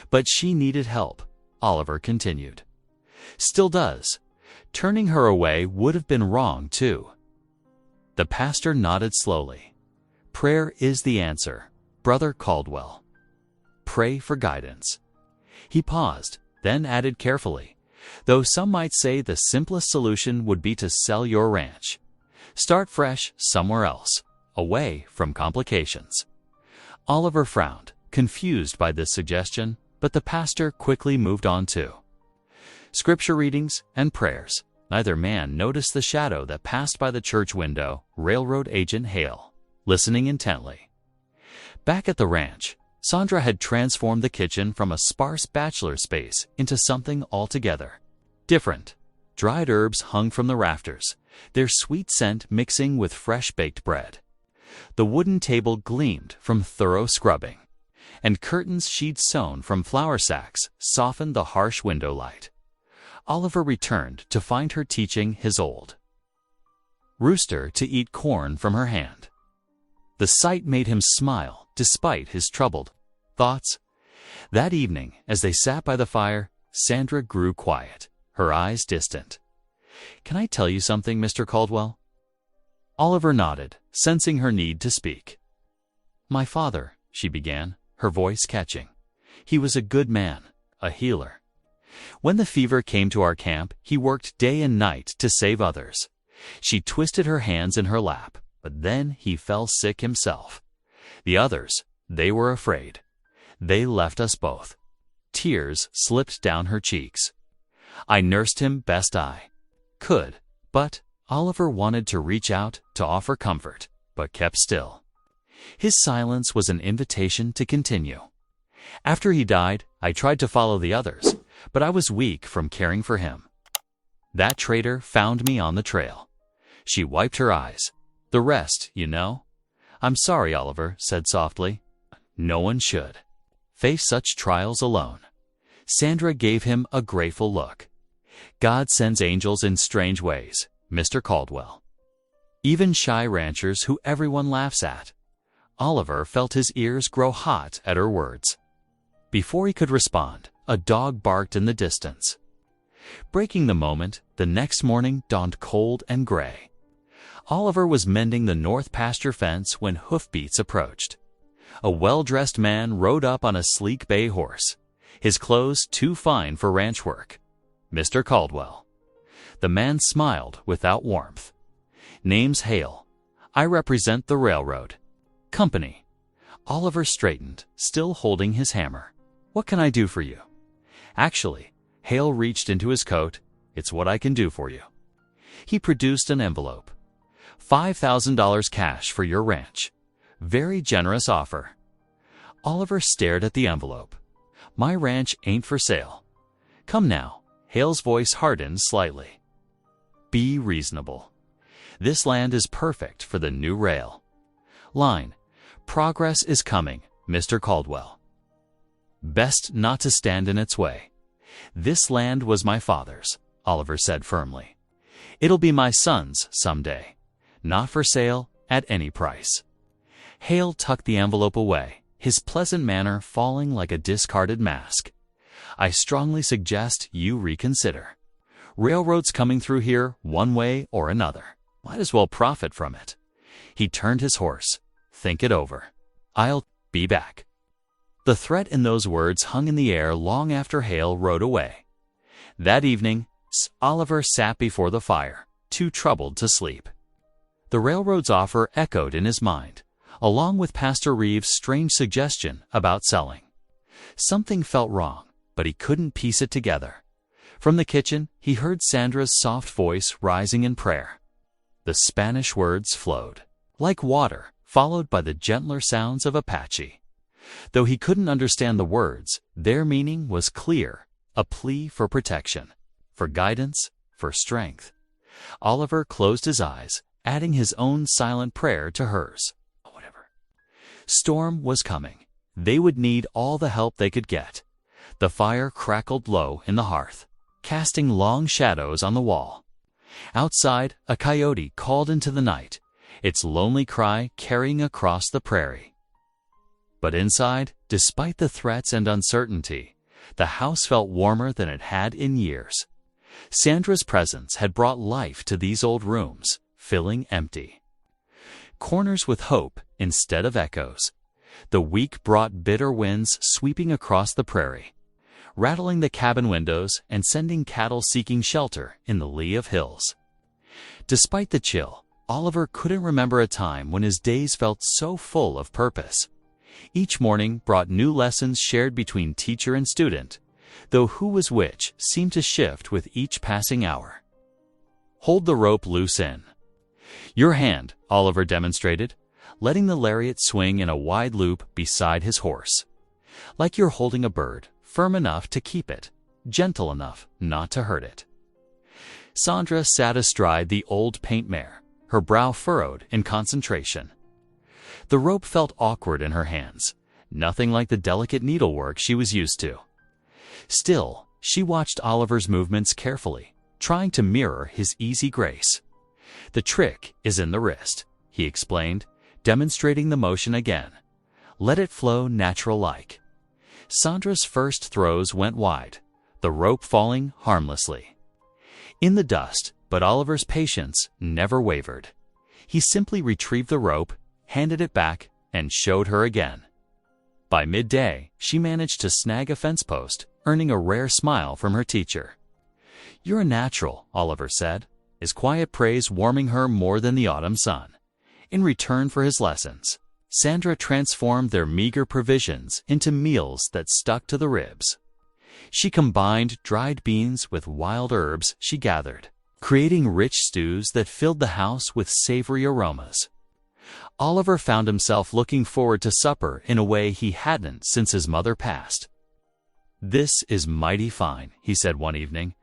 "But she needed help," Oliver continued. "Still does. Turning her away would have been wrong, too." The pastor nodded slowly. "Prayer is the answer, Brother Caldwell. Pray for guidance." He paused, then added carefully, "Though some might say the simplest solution would be to sell your ranch. Start fresh somewhere else, away from complications." Oliver frowned, confused by this suggestion, but the pastor quickly moved on to scripture readings and prayers. Neither man noticed the shadow that passed by the church window, railroad agent Hale, listening intently. Back at the ranch, Sandra had transformed the kitchen from a sparse bachelor space into something altogether different. Dried herbs hung from the rafters, their sweet scent mixing with fresh-baked bread. The wooden table gleamed from thorough scrubbing, and curtains she'd sewn from flour sacks softened the harsh window light. Oliver returned to find her teaching his old rooster to eat corn from her hand. The sight made him smile despite his troubled thoughts. That evening, as they sat by the fire, Sandra grew quiet, her eyes distant. "Can I tell you something, Mr. Caldwell?" Oliver nodded, sensing her need to speak. "My father," she began, her voice catching. "He was a good man, a healer. When the fever came to our camp, he worked day and night to save others." She twisted her hands in her lap, but then he fell sick himself. "The others, they were afraid. They left us both." Tears slipped down her cheeks. "I nursed him best I could, but—" Oliver wanted to reach out to offer comfort, but kept still. His silence was an invitation to continue. "After he died, I tried to follow the others, but I was weak from caring for him. That traitor found me on the trail." She wiped her eyes. "The rest, you know." "I'm sorry," Oliver said softly. "No one should face such trials alone." Sandra gave him a grateful look. "God sends angels in strange ways, Mr. Caldwell. Even shy ranchers who everyone laughs at." Oliver felt his ears grow hot at her words. Before he could respond, a dog barked in the distance. Breaking the moment, the next morning dawned cold and gray. Oliver was mending the north pasture fence when hoofbeats approached. A well-dressed man rode up on a sleek bay horse, his clothes too fine for ranch work. "Mr. Caldwell." The man smiled without warmth. "Name's Hale. I represent the railroad company." Oliver straightened, still holding his hammer. "What can I do for you?" "Actually," Hale reached into his coat, "it's what I can do for you." He produced an envelope. $5,000 cash for your ranch. Very generous offer." Oliver stared at the envelope. "My ranch ain't for sale." "Come now." Hale's voice hardened slightly. "Be reasonable. This land is perfect for the new rail line. Progress is coming, Mr. Caldwell. Best not to stand in its way. This land was my father's," Oliver said firmly. "It'll be my son's someday. Not for sale at any price." Hale tucked the envelope away, his pleasant manner falling like a discarded mask. "I strongly suggest you reconsider. Railroads coming through here one way or another. Might as well profit from it." He turned his horse. "Think it over. I'll be back." The threat in those words hung in the air long after Hale rode away. That evening, Oliver sat before the fire, too troubled to sleep. The railroad's offer echoed in his mind, along with Pastor Reeves' strange suggestion about selling. Something felt wrong, but he couldn't piece it together. From the kitchen, he heard Sandra's soft voice rising in prayer. The Spanish words flowed, like water, followed by the gentler sounds of Apache. Though he couldn't understand the words, their meaning was clear, a plea for protection, for guidance, for strength. Oliver closed his eyes, adding his own silent prayer to hers. Whatever. Storm was coming. They would need all the help they could get. The fire crackled low in the hearth, casting long shadows on the wall. Outside, a coyote called into the night, its lonely cry carrying across the prairie. But inside, despite the threats and uncertainty, the house felt warmer than it had in years. Sandra's presence had brought life to these old rooms, filling empty corners with hope instead of echoes. The week brought bitter winds sweeping across the prairie, rattling the cabin windows and sending cattle seeking shelter in the lee of hills. Despite the chill, Oliver couldn't remember a time when his days felt so full of purpose. Each morning brought new lessons shared between teacher and student, though who was which seemed to shift with each passing hour. Hold the rope loose in your hand, Oliver demonstrated, letting the lariat swing in a wide loop beside his horse. Like you're holding a bird, firm enough to keep it, gentle enough not to hurt it. Sandra sat astride the old paint mare, her brow furrowed in concentration. The rope felt awkward in her hands, nothing like the delicate needlework she was used to. Still, she watched Oliver's movements carefully, trying to mirror his easy grace. The trick is in the wrist, he explained, demonstrating the motion again. Let it flow natural-like. Sandra's first throws went wide, the rope falling harmlessly. In the dust, but Oliver's patience never wavered. He simply retrieved the rope, handed it back, and showed her again. By midday, she managed to snag a fence post, earning a rare smile from her teacher. "You're a natural," Oliver said, his quiet praise warming her more than the autumn sun. In return for his lessons, Sandra transformed their meager provisions into meals that stuck to the ribs. She combined dried beans with wild herbs she gathered, creating rich stews that filled the house with savory aromas. Oliver found himself looking forward to supper in a way he hadn't since his mother passed. "This is mighty fine," he said one evening,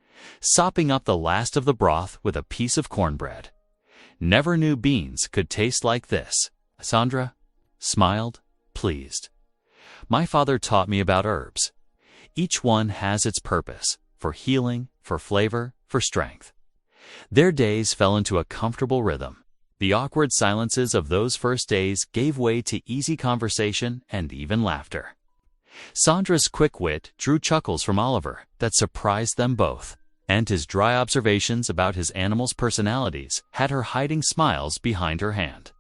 sopping up the last of the broth with a piece of cornbread. "Never knew beans could taste like this." Sandra smiled, pleased. "My father taught me about herbs. Each one has its purpose, for healing, for flavor, for strength." Their days fell into a comfortable rhythm. The awkward silences of those first days gave way to easy conversation and even laughter. Sandra's quick wit drew chuckles from Oliver that surprised them both, and his dry observations about his animals' personalities had her hiding smiles behind her hand.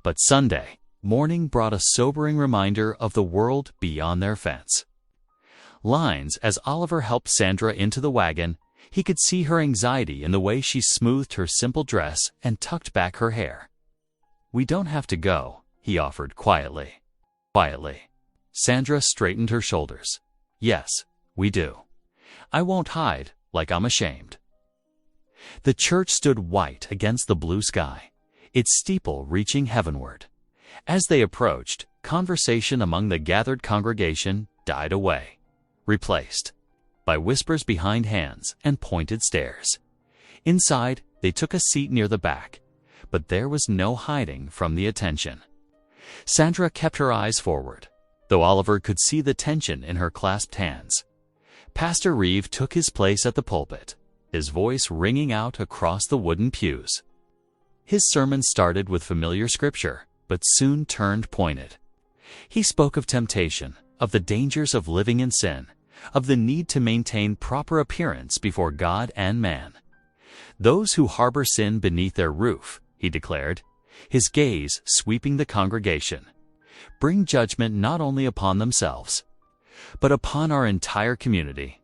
But Sunday morning brought a sobering reminder of the world beyond their fence. Lines as Oliver helped Sandra into the wagon, he could see her anxiety in the way she smoothed her simple dress and tucked back her hair. "We don't have to go," he offered quietly. Quietly. Sandra straightened her shoulders. "Yes, we do. I won't hide like I'm ashamed." The church stood white against the blue sky, its steeple reaching heavenward. As they approached, conversation among the gathered congregation died away, replaced by whispers behind hands and pointed stares. Inside, they took a seat near the back, but there was no hiding from the attention. Sandra kept her eyes forward, though Oliver could see the tension in her clasped hands. Pastor Reeve took his place at the pulpit, his voice ringing out across the wooden pews. His sermon started with familiar scripture, but soon turned pointed. He spoke of temptation, of the dangers of living in sin, of the need to maintain proper appearance before God and man. "Those who harbor sin beneath their roof," he declared, his gaze sweeping the congregation, "bring judgment not only upon themselves, but upon our entire community."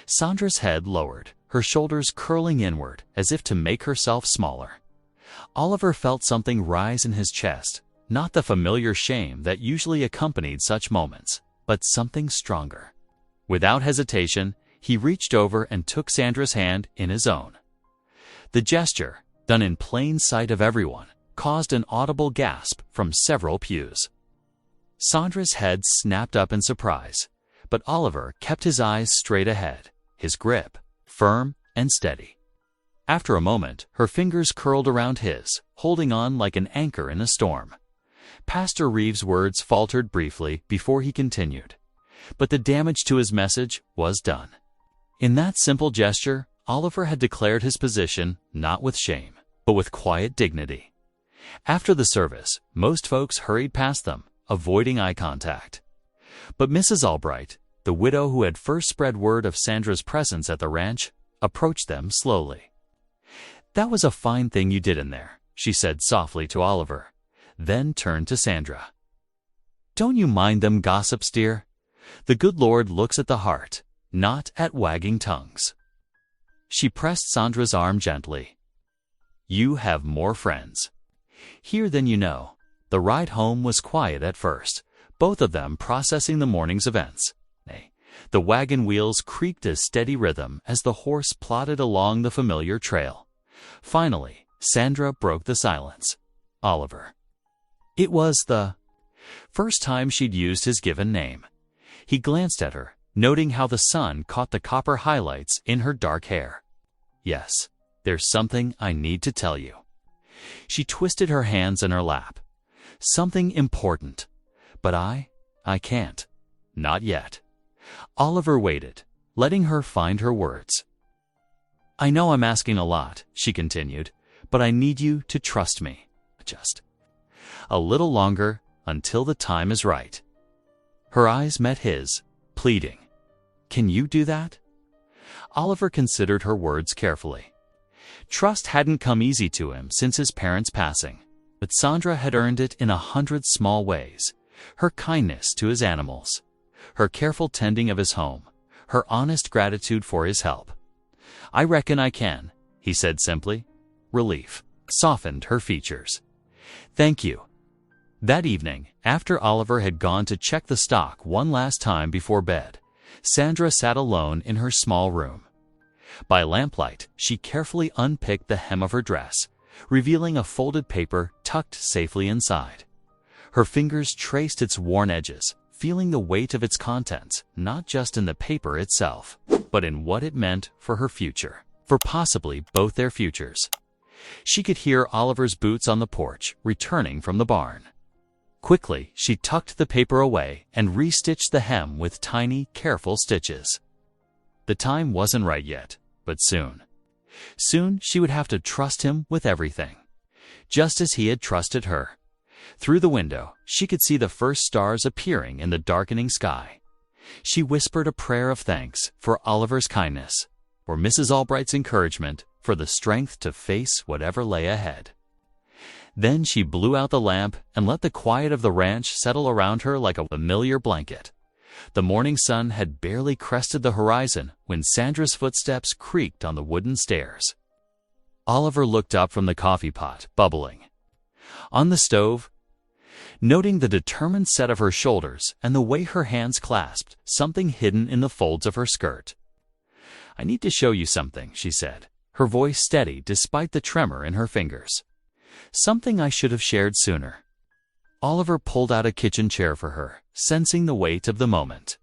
Sandra's head lowered, her shoulders curling inward as if to make herself smaller. Oliver felt something rise in his chest, not the familiar shame that usually accompanied such moments, but something stronger. Without hesitation, He reached over and took Sandra's hand in his own. The gesture, done in plain sight of everyone, caused an audible gasp from several pews. Sandra's head snapped up in surprise, but Oliver kept his eyes straight ahead, his grip firm and steady. After a moment, her fingers curled around his, holding on like an anchor in a storm. Pastor Reeves' words faltered briefly before he continued, but the damage to his message was done. In that simple gesture, Oliver had declared his position not with shame, but with quiet dignity. After the service, most folks hurried past them, avoiding eye contact. But Mrs. Albright, the widow who had first spread word of Sandra's presence at the ranch, approached them slowly. "That was a fine thing you did in there," she said softly to Oliver, then turned to Sandra. "Don't you mind them gossips, dear? The good Lord looks at the heart, not at wagging tongues." She pressed Sandra's arm gently. "You have more friends here than you know." The ride home was quiet at first, both of them processing the morning's events. The wagon wheels creaked a steady rhythm as the horse plodded along the familiar trail. Finally, Sandra broke the silence. "Oliver." It was the first time she'd used his given name. He glanced at her, noting how the sun caught the copper highlights in her dark hair. "Yes, there's something I need to tell you." She twisted her hands in her lap. "Something important. But I can't. Not yet." Oliver waited, letting her find her words. "I know I'm asking a lot," she continued, "but I need you to trust me. Just a little longer until the time is right." Her eyes met his, pleading. "Can you do that?" Oliver considered her words carefully. Trust hadn't come easy to him since his parents' passing, but Sandra had earned it in 100 small ways. Her kindness to his animals, her careful tending of his home, her honest gratitude for his help. "I reckon I can," he said simply. Relief softened her features. "Thank you." That evening, after Oliver had gone to check the stock one last time before bed, Sandra sat alone in her small room. By lamplight, she carefully unpicked the hem of her dress, revealing a folded paper tucked safely inside. Her fingers traced its worn edges, feeling the weight of its contents, not just in the paper itself, but in what it meant for her future, for possibly both their futures. She could hear Oliver's boots on the porch, returning from the barn. Quickly, she tucked the paper away and restitched the hem with tiny, careful stitches. The time wasn't right yet, but soon. Soon she would have to trust him with everything, just as he had trusted her. Through the window, she could see the first stars appearing in the darkening sky. She whispered a prayer of thanks for Oliver's kindness, for Mrs. Albright's encouragement, for the strength to face whatever lay ahead. Then she blew out the lamp and let the quiet of the ranch settle around her like a familiar blanket. The morning sun had barely crested the horizon when Sandra's footsteps creaked on the wooden stairs. Oliver looked up from the coffee pot, bubbling. On the stove, noting the determined set of her shoulders and the way her hands clasped something hidden in the folds of her skirt. "I need to show you something," she said, her voice steady despite the tremor in her fingers. "Something I should have shared sooner." Oliver pulled out a kitchen chair for her, sensing the weight of the moment.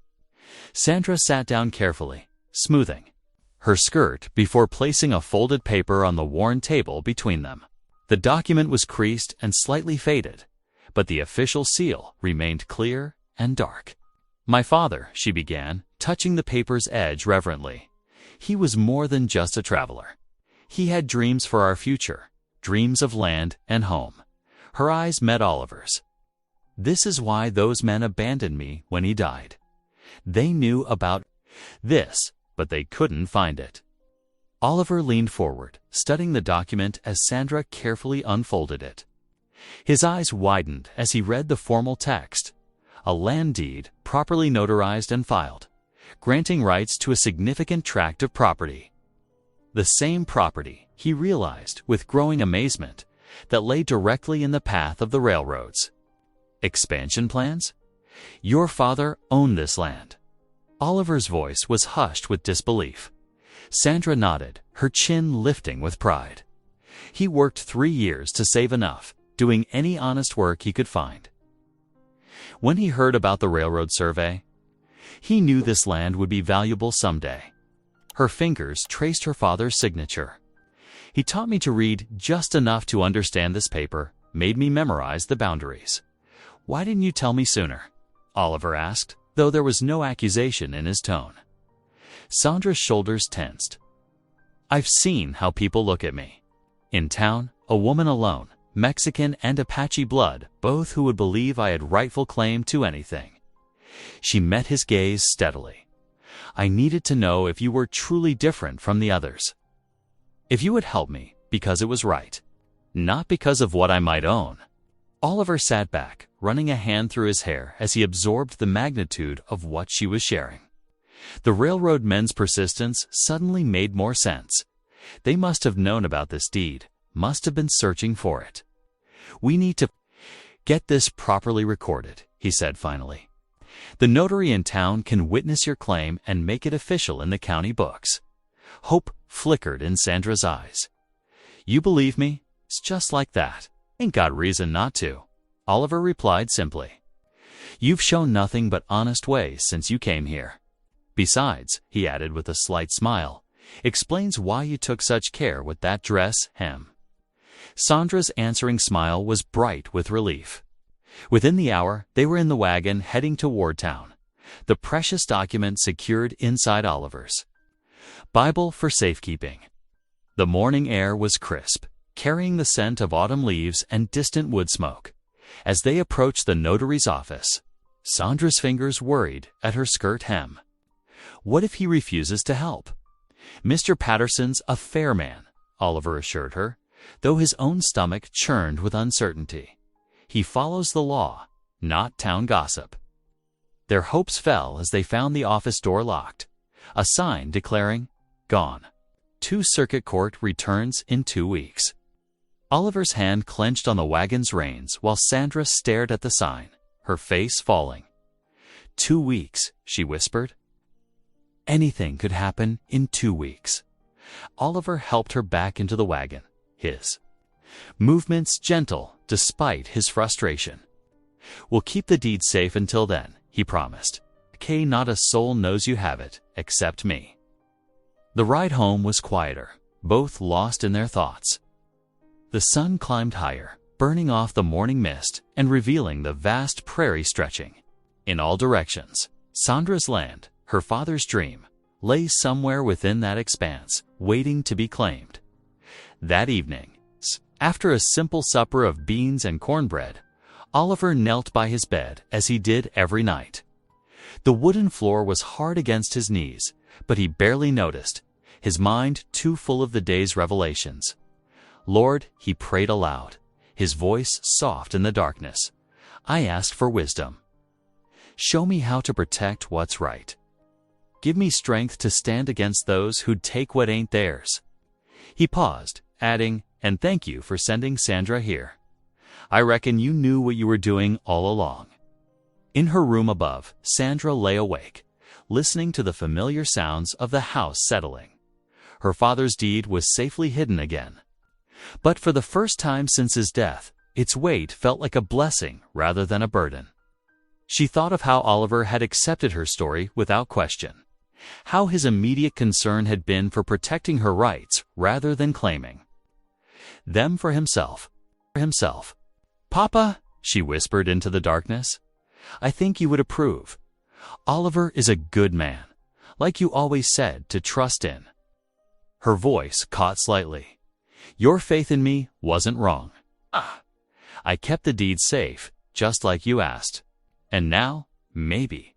Sandra sat down carefully, smoothing her skirt before placing a folded paper on the worn table between them. The document was creased and slightly faded, but the official seal remained clear and dark. "My father," she began, touching the paper's edge reverently. "He was more than just a traveler. He had dreams for our future, dreams of land and home." Her eyes met Oliver's. "This is why those men abandoned me when he died. They knew about this, but they couldn't find it." Oliver leaned forward, studying the document as Sandra carefully unfolded it. His eyes widened as he read the formal text. A land deed, properly notarized and filed, granting rights to a significant tract of property. The same property, he realized with growing amazement, that lay directly in the path of the railroads. Expansion plans? Your father owned this land. Oliver's voice was hushed with disbelief. Sandra nodded, her chin lifting with pride. He worked 3 years to save enough, doing any honest work he could find. When he heard about the railroad survey, he knew this land would be valuable someday. Her fingers traced her father's signature. He taught me to read just enough to understand this paper, made me memorize the boundaries. Why didn't you tell me sooner? Oliver asked, though there was no accusation in his tone. Sandra's shoulders tensed. I've seen how people look at me. In town, a woman alone, Mexican and Apache blood, both who would believe I had rightful claim to anything. She met his gaze steadily. I needed to know if you were truly different from the others. If you would help me because it was right, not because of what I might own. Oliver sat back, running a hand through his hair as he absorbed the magnitude of what she was sharing. The railroad men's persistence suddenly made more sense. They must have known about this deed, must have been searching for it. We need to get this properly recorded, he said finally. The notary in town can witness your claim and make it official in the county books. Hope flickered in Sandra's eyes. You believe me? It's just like that. Ain't got reason not to. Oliver replied simply. You've shown nothing but honest ways since you came here. Besides, he added with a slight smile, explains why you took such care with that dress hem. Sandra's answering smile was bright with relief. Within the hour, they were in the wagon heading toward town, the precious document secured inside Oliver's. Bible for safekeeping. The morning air was crisp, carrying the scent of autumn leaves and distant wood smoke. As they approached the notary's office, Sandra's fingers worried at her skirt hem. What if he refuses to help? Mr. Patterson's a fair man, Oliver assured her, though his own stomach churned with uncertainty. He follows the law, not town gossip. Their hopes fell as they found the office door locked, a sign declaring, "Gone. To Circuit Court returns in 2 weeks." Oliver's hand clenched on the wagon's reins while Sandra stared at the sign, her face falling. 2 weeks, she whispered. Anything could happen in 2 weeks. Oliver helped her back into the wagon, his movements gentle despite his frustration. We'll keep the deed safe until then, he promised. Okay, not a soul knows you have it, except me. The ride home was quieter, both lost in their thoughts. The sun climbed higher, burning off the morning mist and revealing the vast prairie stretching. In all directions, Sandra's land, her father's dream, lay somewhere within that expanse, waiting to be claimed. That evening, after a simple supper of beans and cornbread, Oliver knelt by his bed as he did every night. The wooden floor was hard against his knees, but he barely noticed, his mind too full of the day's revelations. Lord, he prayed aloud, his voice soft in the darkness. I asked for wisdom. Show me how to protect what's right. Give me strength to stand against those who'd take what ain't theirs. He paused, adding, and thank you for sending Sandra here. I reckon you knew what you were doing all along. In her room above, Sandra lay awake, listening to the familiar sounds of the house settling. Her father's deed was safely hidden again. But for the first time since his death, its weight felt like a blessing rather than a burden. She thought of how Oliver had accepted her story without question, how his immediate concern had been for protecting her rights rather than claiming them for himself. Papa, she whispered into the darkness, I think you would approve. Oliver is a good man, like you always said to trust in. Her voice caught slightly. Your faith in me wasn't wrong. I kept the deed safe, just like you asked. And now, maybe,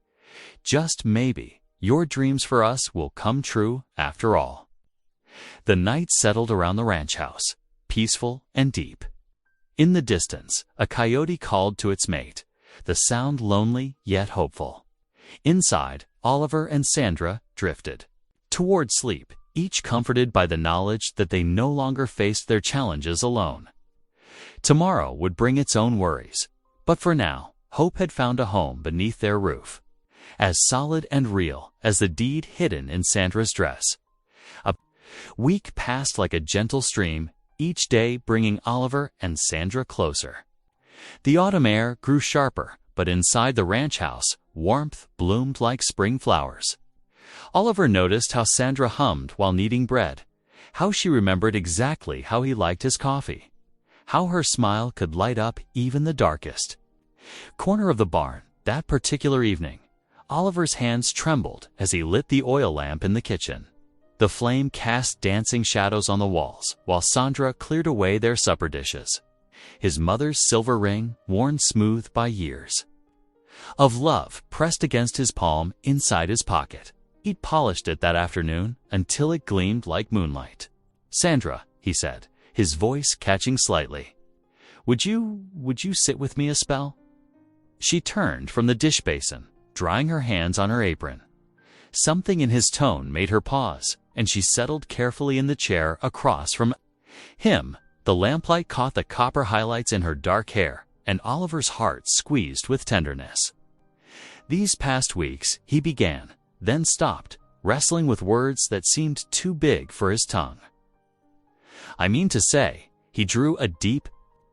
just maybe, your dreams for us will come true after all. The night settled around the ranch house, peaceful and deep. In the distance, a coyote called to its mate, the sound lonely yet hopeful. Inside, Oliver and Sandra drifted toward sleep, each comforted by the knowledge that they no longer faced their challenges alone. Tomorrow would bring its own worries, but for now, hope had found a home beneath their roof. as solid and real as the deed hidden in Sandra's dress. A week passed like a gentle stream, each day bringing Oliver and Sandra closer. The autumn air grew sharper, but inside the ranch house, warmth bloomed like spring flowers. Oliver noticed how Sandra hummed while kneading bread, how she remembered exactly how he liked his coffee, how her smile could light up even the darkest corner of the barn. That particular evening, Oliver's hands trembled as he lit the oil lamp in the kitchen. The flame cast dancing shadows on the walls, while Sandra cleared away their supper dishes. His mother's silver ring, worn smooth by years of love, pressed against his palm inside his pocket. He'd polished it that afternoon until it gleamed like moonlight. "Sandra," he said, his voice catching slightly, would you sit with me a spell?" She turned from the dish basin, drying her hands on her apron. Something in his tone made her pause, and she settled carefully in the chair across from him. The lamplight caught the copper highlights in her dark hair, and Oliver's heart squeezed with tenderness. "These past weeks," he began, then stopped, wrestling with words that seemed too big for his tongue. "I mean to say," he drew a deep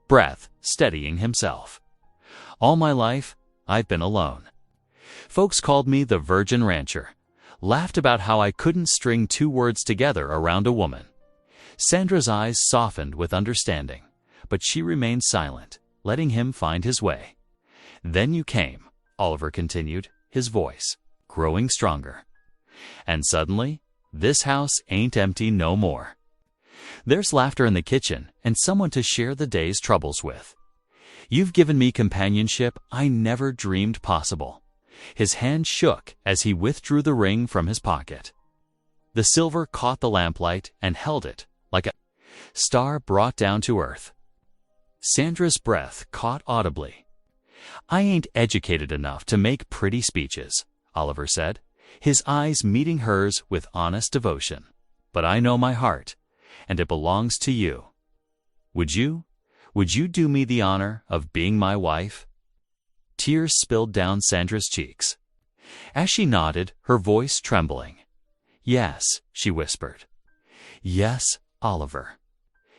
breath, steadying himself, "all my life, I've been alone. Folks called me the Virgin Rancher, laughed about how I couldn't string two words together around a woman." Sandra's eyes softened with understanding, but she remained silent, letting him find his way. "Then you came," Oliver continued, his voice growing stronger. "And suddenly, this house ain't empty no more. There's laughter in the kitchen and someone to share the day's troubles with. You've given me companionship I never dreamed possible." His hand shook as he withdrew the ring from his pocket. The silver caught the lamplight and held it like a star brought down to earth. Sandra's breath caught audibly. "I ain't educated enough to make pretty speeches," Oliver said, his eyes meeting hers with honest devotion. "But I know my heart, and it belongs to you. Would you do me the honor of being my wife?" Tears spilled down Sandra's cheeks. As she nodded, her voice trembling. "Yes," she whispered. "Yes, Oliver."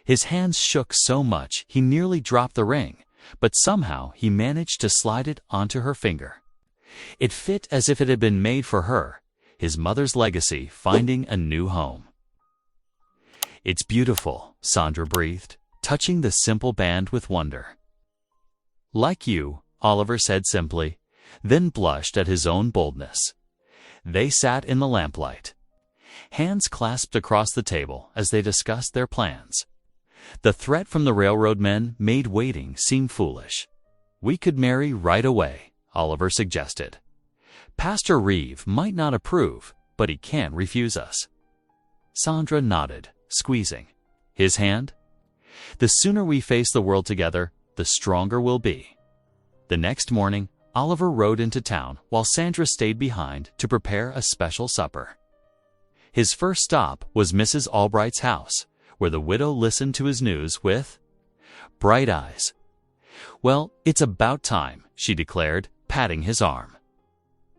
His hands shook so much he nearly dropped the ring, but somehow he managed to slide it onto her finger. It fit as if it had been made for her, his mother's legacy finding a new home. "It's beautiful," Sandra breathed, touching the simple band with wonder. "Like you," Oliver said simply, then blushed at his own boldness. They sat in the lamplight, hands clasped across the table as they discussed their plans. The threat from the railroad men made waiting seem foolish. "We could marry right away," Oliver suggested. "Pastor Reeve might not approve, but he can't refuse us." Sandra nodded, squeezing his hand. "The sooner we face the world together, the stronger we'll be." The next morning, Oliver rode into town while Sandra stayed behind to prepare a special supper. His first stop was Mrs. Albright's house, where the widow listened to his news with bright eyes. "Well, it's about time," she declared, patting his arm.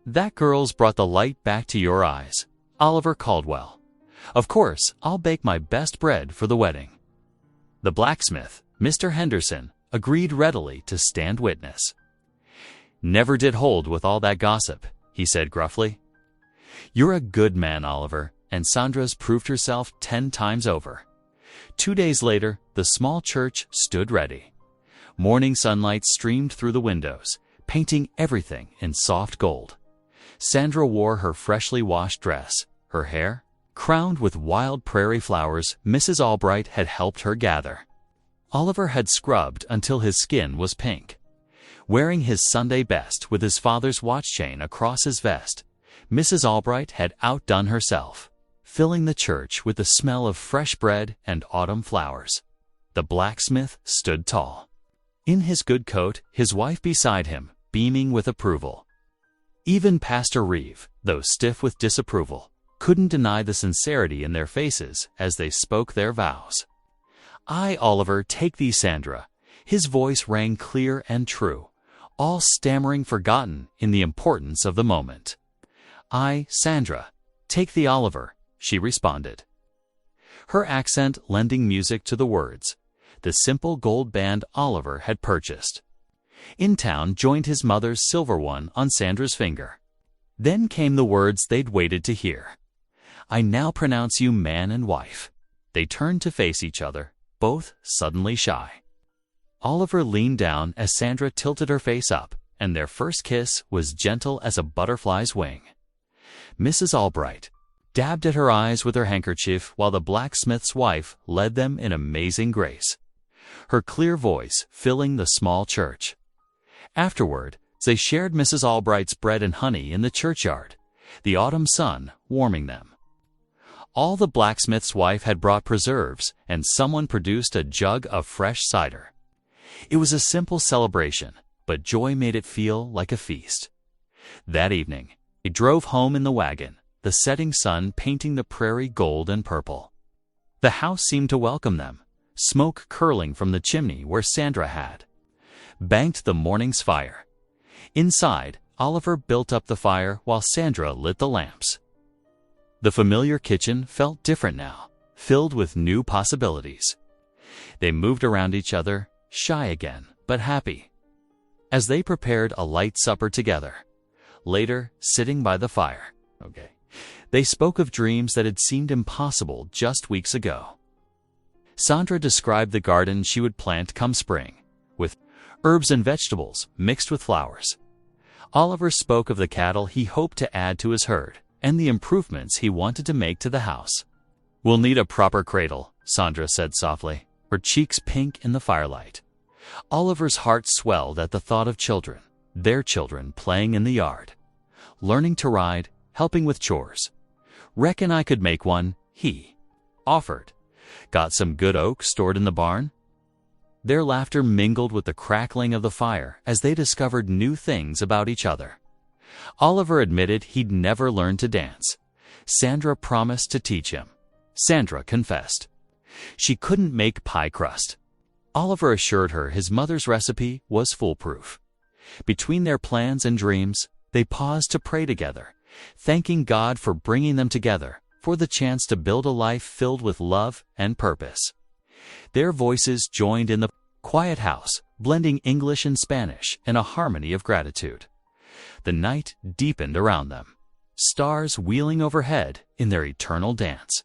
"That girl's brought the light back to your eyes, Oliver Caldwell. Of course, I'll bake my best bread for the wedding." The blacksmith, Mr. Henderson, agreed readily to stand witness. "Never did hold with all that gossip," he said gruffly. "You're a good man, Oliver," and Sandra's proved herself 10 times over. 2 days later, the small church stood ready. Morning sunlight streamed through the windows, painting everything in soft gold. Sandra wore her freshly washed dress, her hair crowned with wild prairie flowers Mrs. Albright had helped her gather. Oliver had scrubbed until his skin was pink. Wearing his Sunday best with his father's watch chain across his vest, Mrs. Albright had outdone herself, filling the church with the smell of fresh bread and autumn flowers. The blacksmith stood tall, in his good coat, his wife beside him, beaming with approval. Even Pastor Reeve, though stiff with disapproval, couldn't deny the sincerity in their faces as they spoke their vows. "I, Oliver, take thee, Sandra." His voice rang clear and true. all stammering forgotten in the importance of the moment. Sandra, take the Oliver, she responded, her accent lending music to the words. The simple gold band Oliver had purchased. In town joined his mother's silver one on Sandra's finger. Then came the words they'd waited to hear. I now pronounce you man and wife. They turned to face each other, both suddenly shy. Oliver leaned down as Sandra tilted her face up, and their first kiss was gentle as a butterfly's wing. Mrs. Albright dabbed at her eyes with her handkerchief while the blacksmith's wife led them in amazing grace, her clear voice filling the small church. Afterward, they shared Mrs. Albright's bread and honey in the churchyard, the autumn sun warming them. All the blacksmith's wife had brought preserves, and someone produced a jug of fresh cider. It was a simple celebration, but joy made it feel like a feast. That evening, they drove home in the wagon, the setting sun painting the prairie gold and purple. The house seemed to welcome them, smoke curling from the chimney where Sandra had banked the morning's fire. Inside, Oliver built up the fire while Sandra lit the lamps. The familiar kitchen felt different now, filled with new possibilities. They moved around each other, shy again, but happy, as they prepared a light supper together. Later, sitting by the fire, they spoke of dreams that had seemed impossible just weeks ago. Sandra described the garden she would plant come spring, with herbs and vegetables mixed with flowers. Oliver spoke of the cattle he hoped to add to his herd and the improvements he wanted to make to the house. We'll need a proper cradle, Sandra said softly, her cheeks pink in the firelight. Oliver's heart swelled at the thought of children, their children playing in the yard, learning to ride, helping with chores. Reckon I could make one, he offered. Got some good oak stored in the barn? Their laughter mingled with the crackling of the fire as they discovered new things about each other. Oliver admitted he'd never learned to dance. Sandra promised to teach him. Sandra confessed she couldn't make pie crust. Oliver assured her his mother's recipe was foolproof. Between their plans and dreams, they paused to pray together, thanking God for bringing them together, for the chance to build a life filled with love and purpose. Their voices joined in the quiet house, blending English and Spanish in a harmony of gratitude. The night deepened around them, stars wheeling overhead in their eternal dance.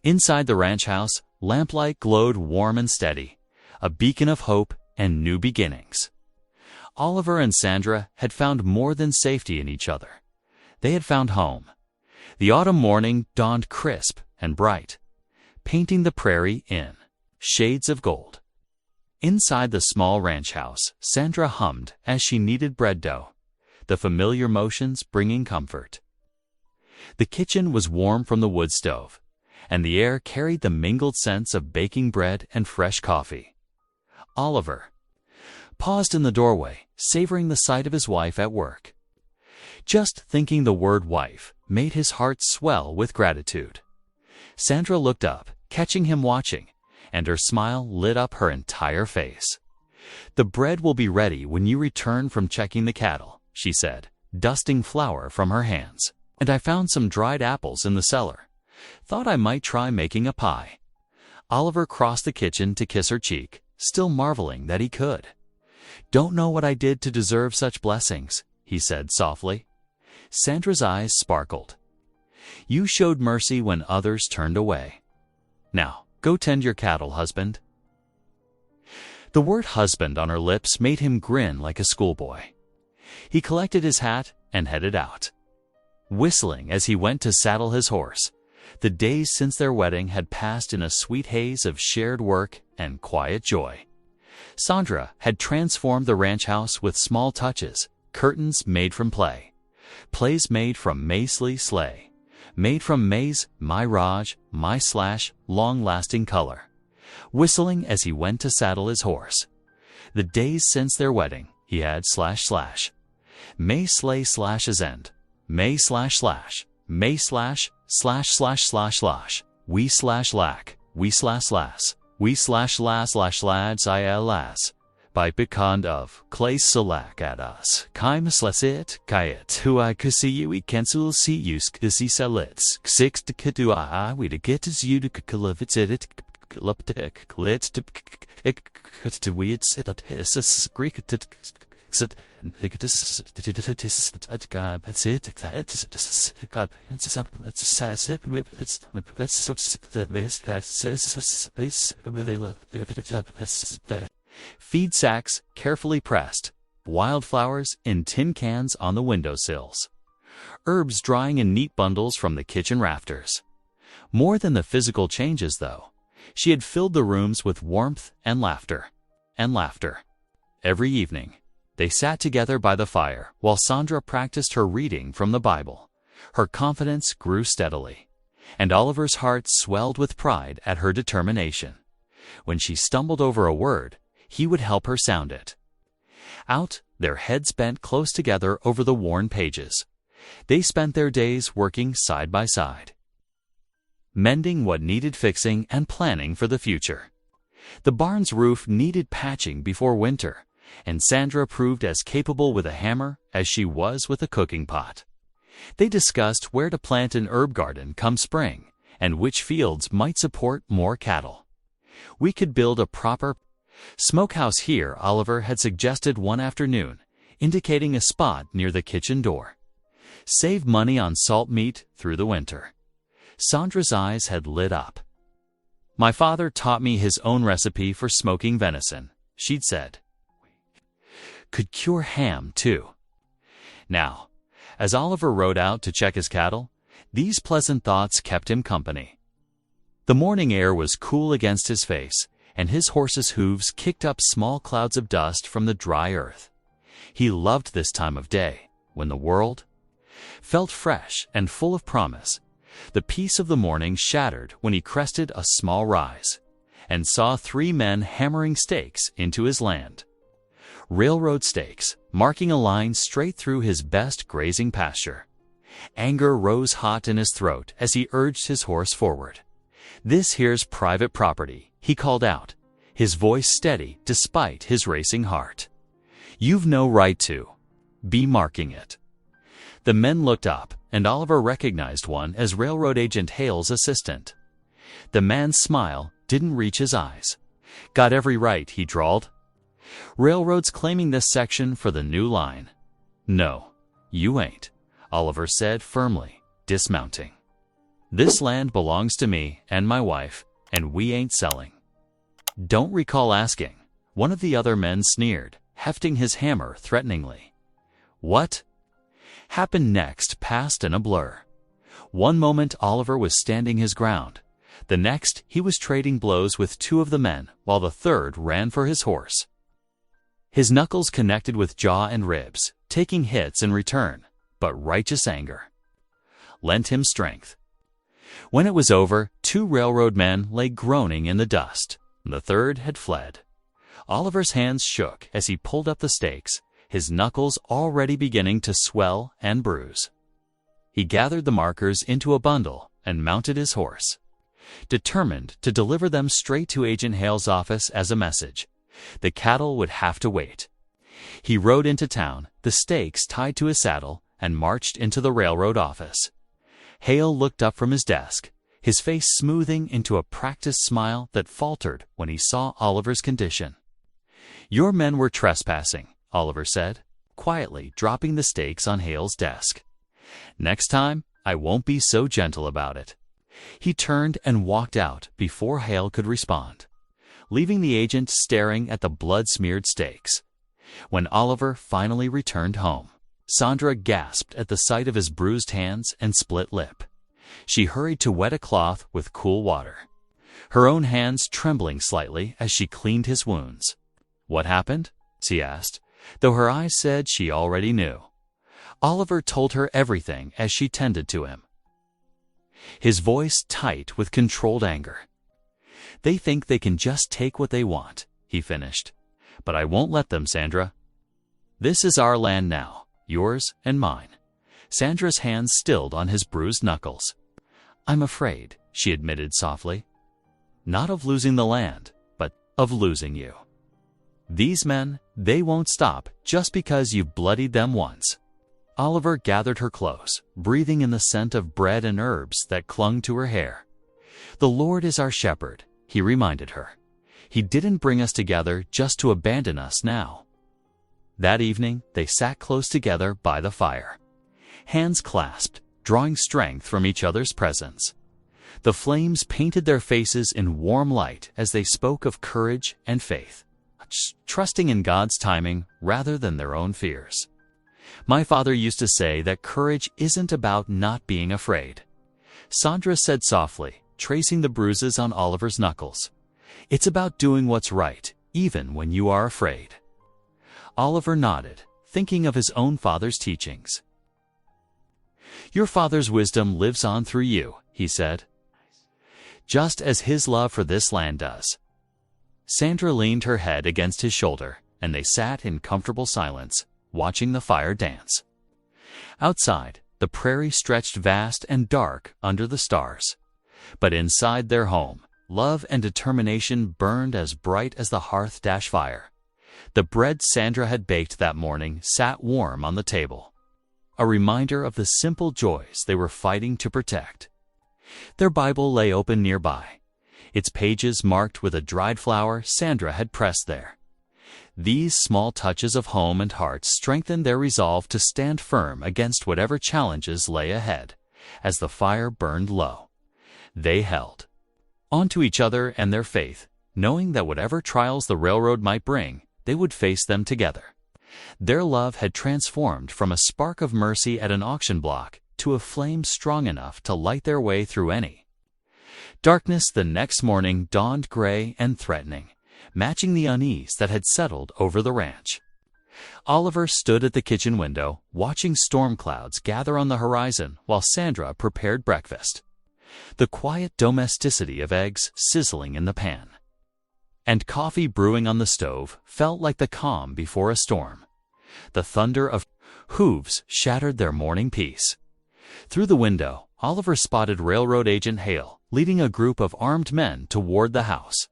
Inside the ranch house, lamplight glowed warm and steady, a beacon of hope and new beginnings. Oliver and Sandra had found more than safety in each other. They had found home. The autumn morning dawned crisp and bright, painting the prairie in shades of gold. Inside the small ranch house, Sandra hummed as she kneaded bread dough, the familiar motions bringing comfort. The kitchen was warm from the wood stove, and the air carried the mingled scents of baking bread and fresh coffee. Oliver paused in the doorway, savoring the sight of his wife at work. Just thinking the word wife made his heart swell with gratitude. Sandra looked up, catching him watching, and her smile lit up her entire face. The bread will be ready when you return from checking the cattle, she said, dusting flour from her hands. And I found some dried apples in the cellar. Thought I might try making a pie. Oliver crossed the kitchen to kiss her cheek, still marveling that he could. Don't know what I did to deserve such blessings, he said softly. Sandra's eyes sparkled. You showed mercy when others turned away. Now, go tend your cattle, husband. The word husband on her lips made him grin like a schoolboy. He collected his hat and headed out, whistling as he went to saddle his horse. The days since their wedding had passed in a sweet haze of shared work and quiet joy. Sandra had transformed the ranch house with small touches, curtains made from play, plays made from Maisley sleigh, made from May's my Raj, my slash, long-lasting color, whistling as he went to saddle his horse. The days since their wedding, he had slash slash, May sleigh slashes end, May slash slash, May slash slash, we slash lack, we slash lass, we slash lass lash lads I las, by Bekond of Clay Salak at us. Kaim Slesit, Kayet, who I Kusiui Kensul si use Kusi Salits, Six to Kidu I, we to get as you to Kalavits it, Luptek, Let's to weird sit at his Greek sit. Feed sacks carefully pressed, wildflowers in tin cans on the windowsills, herbs drying in neat bundles from the kitchen rafters. More than the physical changes, though, she had filled the rooms with warmth and laughter. Every evening, they sat together by the fire while Sandra practiced her reading from the Bible. Her confidence grew steadily, and Oliver's heart swelled with pride at her determination. When she stumbled over a word, he would help her sound it. Out, their heads bent close together over the worn pages. They spent their days working side by side, mending what needed fixing and planning for the future. The barn's roof needed patching before winter, and Sandra proved as capable with a hammer as she was with a cooking pot. They discussed where to plant an herb garden come spring and which fields might support more cattle. We could build a proper smokehouse here, Oliver had suggested one afternoon, indicating a spot near the kitchen door. Save money on salt meat through the winter. Sandra's eyes had lit up. My father taught me his own recipe for smoking venison, she'd said. Could cure ham, too. Now, as Oliver rode out to check his cattle, these pleasant thoughts kept him company. The morning air was cool against his face, and his horse's hooves kicked up small clouds of dust from the dry earth. He loved this time of day, when the world felt fresh and full of promise. The peace of the morning shattered when he crested a small rise and saw 3 men hammering stakes into his land. Railroad stakes, marking a line straight through his best grazing pasture. Anger rose hot in his throat as he urged his horse forward. This here's private property, he called out, his voice steady despite his racing heart. You've no right to be marking it. The men looked up, and Oliver recognized one as railroad agent Hale's assistant. The man's smile didn't reach his eyes. Got every right, he drawled. Railroad's claiming this section for the new line. No, you ain't, Oliver said firmly, dismounting. This land belongs to me and my wife, and we ain't selling. Don't recall asking, one of the other men sneered, hefting his hammer threateningly. What happened next passed in a blur. One moment Oliver was standing his ground. The next he was trading blows with 2 of the men, while the third ran for his horse. His knuckles connected with jaw and ribs, taking hits in return, but righteous anger lent him strength. When it was over, 2 railroad men lay groaning in the dust. The third had fled. Oliver's hands shook as he pulled up the stakes, his knuckles already beginning to swell and bruise. He gathered the markers into a bundle and mounted his horse, determined to deliver them straight to Agent Hale's office as a message. The cattle would have to wait. He rode into town, the stakes tied to his saddle, and marched into the railroad office. Hale looked up from his desk, his face smoothing into a practiced smile that faltered when he saw Oliver's condition. Your men were trespassing, Oliver said, quietly dropping the stakes on Hale's desk. Next time, I won't be so gentle about it. He turned and walked out before Hale could respond, leaving the agent staring at the blood-smeared stakes. When Oliver finally returned home, Sandra gasped at the sight of his bruised hands and split lip. She hurried to wet a cloth with cool water, her own hands trembling slightly as she cleaned his wounds. What happened? She asked, though her eyes said she already knew. Oliver told her everything as she tended to him, his voice tight with controlled anger. They think they can just take what they want, he finished. But I won't let them, Sandra. This is our land now, yours and mine. Sandra's hands stilled on his bruised knuckles. I'm afraid, she admitted softly. Not of losing the land, but of losing you. These men, they won't stop just because you've bloodied them once. Oliver gathered her close, breathing in the scent of bread and herbs that clung to her hair. "The Lord is our shepherd," he reminded her. "He didn't bring us together just to abandon us now." That evening, they sat close together by the fire, hands clasped, drawing strength from each other's presence. The flames painted their faces in warm light as they spoke of courage and faith, trusting in God's timing rather than their own fears. "My father used to say that courage isn't about not being afraid," Sandra said softly, tracing the bruises on Oliver's knuckles. "It's about doing what's right, even when you are afraid." Oliver nodded, thinking of his own father's teachings. "Your father's wisdom lives on through you," he said, "just as his love for this land does." Sandra leaned her head against his shoulder, and they sat in comfortable silence, watching the fire dance. Outside, the prairie stretched vast and dark under the stars. But inside their home, love and determination burned as bright as the hearth-fire. The bread Sandra had baked that morning sat warm on the table, a reminder of the simple joys they were fighting to protect. Their Bible lay open nearby, its pages marked with a dried flower Sandra had pressed there. These small touches of home and heart strengthened their resolve to stand firm against whatever challenges lay ahead. As the fire burned low, they held onto each other and their faith, knowing that whatever trials the railroad might bring, they would face them together. Their love had transformed from a spark of mercy at an auction block to a flame strong enough to light their way through any. Darkness the next morning dawned gray and threatening, matching the unease that had settled over the ranch. Oliver stood at the kitchen window, watching storm clouds gather on the horizon while Sandra prepared breakfast. The quiet domesticity of eggs sizzling in the pan and coffee brewing on the stove felt like the calm before a storm. The thunder of hooves shattered their morning peace. Through the window, Oliver spotted Railroad Agent Hale leading a group of armed men toward the house.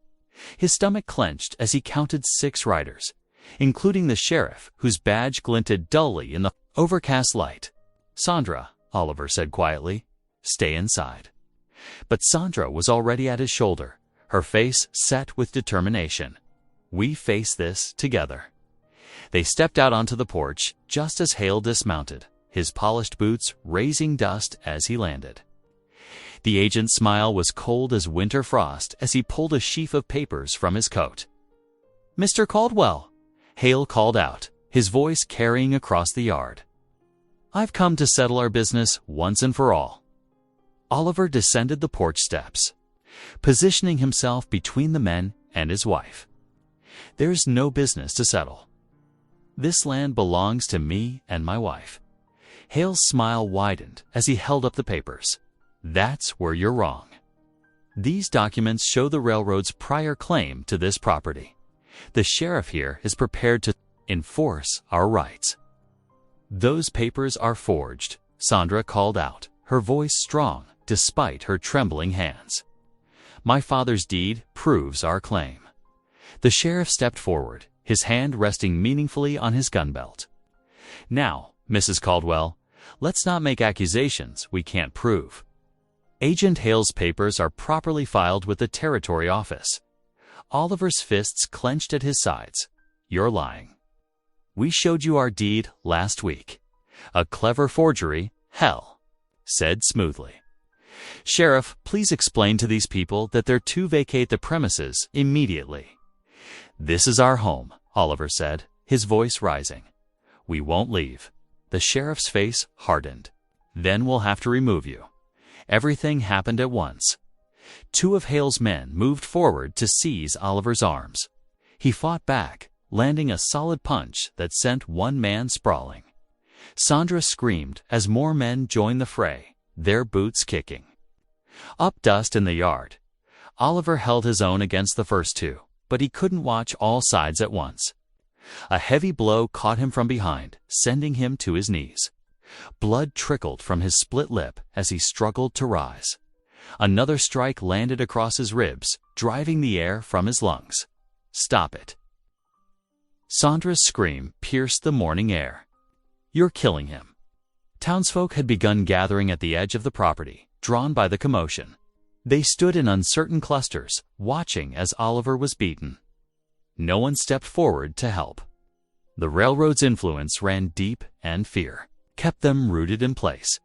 His stomach clenched as he counted 6 riders, including the sheriff, whose badge glinted dully in the overcast light. "Sandra," Oliver said quietly, "stay inside." But Sandra was already at his shoulder, her face set with determination. "We face this together." They stepped out onto the porch just as Hale dismounted, his polished boots raising dust as he landed. The agent's smile was cold as winter frost as he pulled a sheaf of papers from his coat. "Mr. Caldwell," Hale called out, his voice carrying across the yard. "I've come to settle our business once and for all." Oliver descended the porch steps, positioning himself between the men and his wife. "There's no business to settle. This land belongs to me and my wife." Hale's smile widened as he held up the papers. "That's where you're wrong. These documents show the railroad's prior claim to this property. The sheriff here is prepared to enforce our rights." "Those papers are forged," Sandra called out, her voice strong despite her trembling hands. "My father's deed proves our claim." The sheriff stepped forward, his hand resting meaningfully on his gun belt. "Now, Mrs. Caldwell, let's not make accusations we can't prove. Agent Hale's papers are properly filed with the Territory Office." Oliver's fists clenched at his sides. "You're lying. We showed you our deed last week." "A clever forgery, Hell said smoothly. "Sheriff, please explain to these people that they're to vacate the premises immediately." "This is our home," Oliver said, his voice rising. "We won't leave." The sheriff's face hardened. "Then we'll have to remove you." Everything happened at once. 2 of Hale's men moved forward to seize Oliver's arms. He fought back, landing a solid punch that sent one man sprawling. Sandra screamed as more men joined the fray, their boots kicking up dust in the yard. Oliver held his own against the first 2, but he couldn't watch all sides at once. A heavy blow caught him from behind, sending him to his knees. Blood trickled from his split lip as he struggled to rise. Another strike landed across his ribs, driving the air from his lungs. "Stop it." Sandra's scream pierced the morning air. "You're killing him." Townsfolk had begun gathering at the edge of the property, drawn by the commotion. They stood in uncertain clusters, watching as Oliver was beaten. No one stepped forward to help. The railroad's influence ran deep, and fear kept them rooted in place.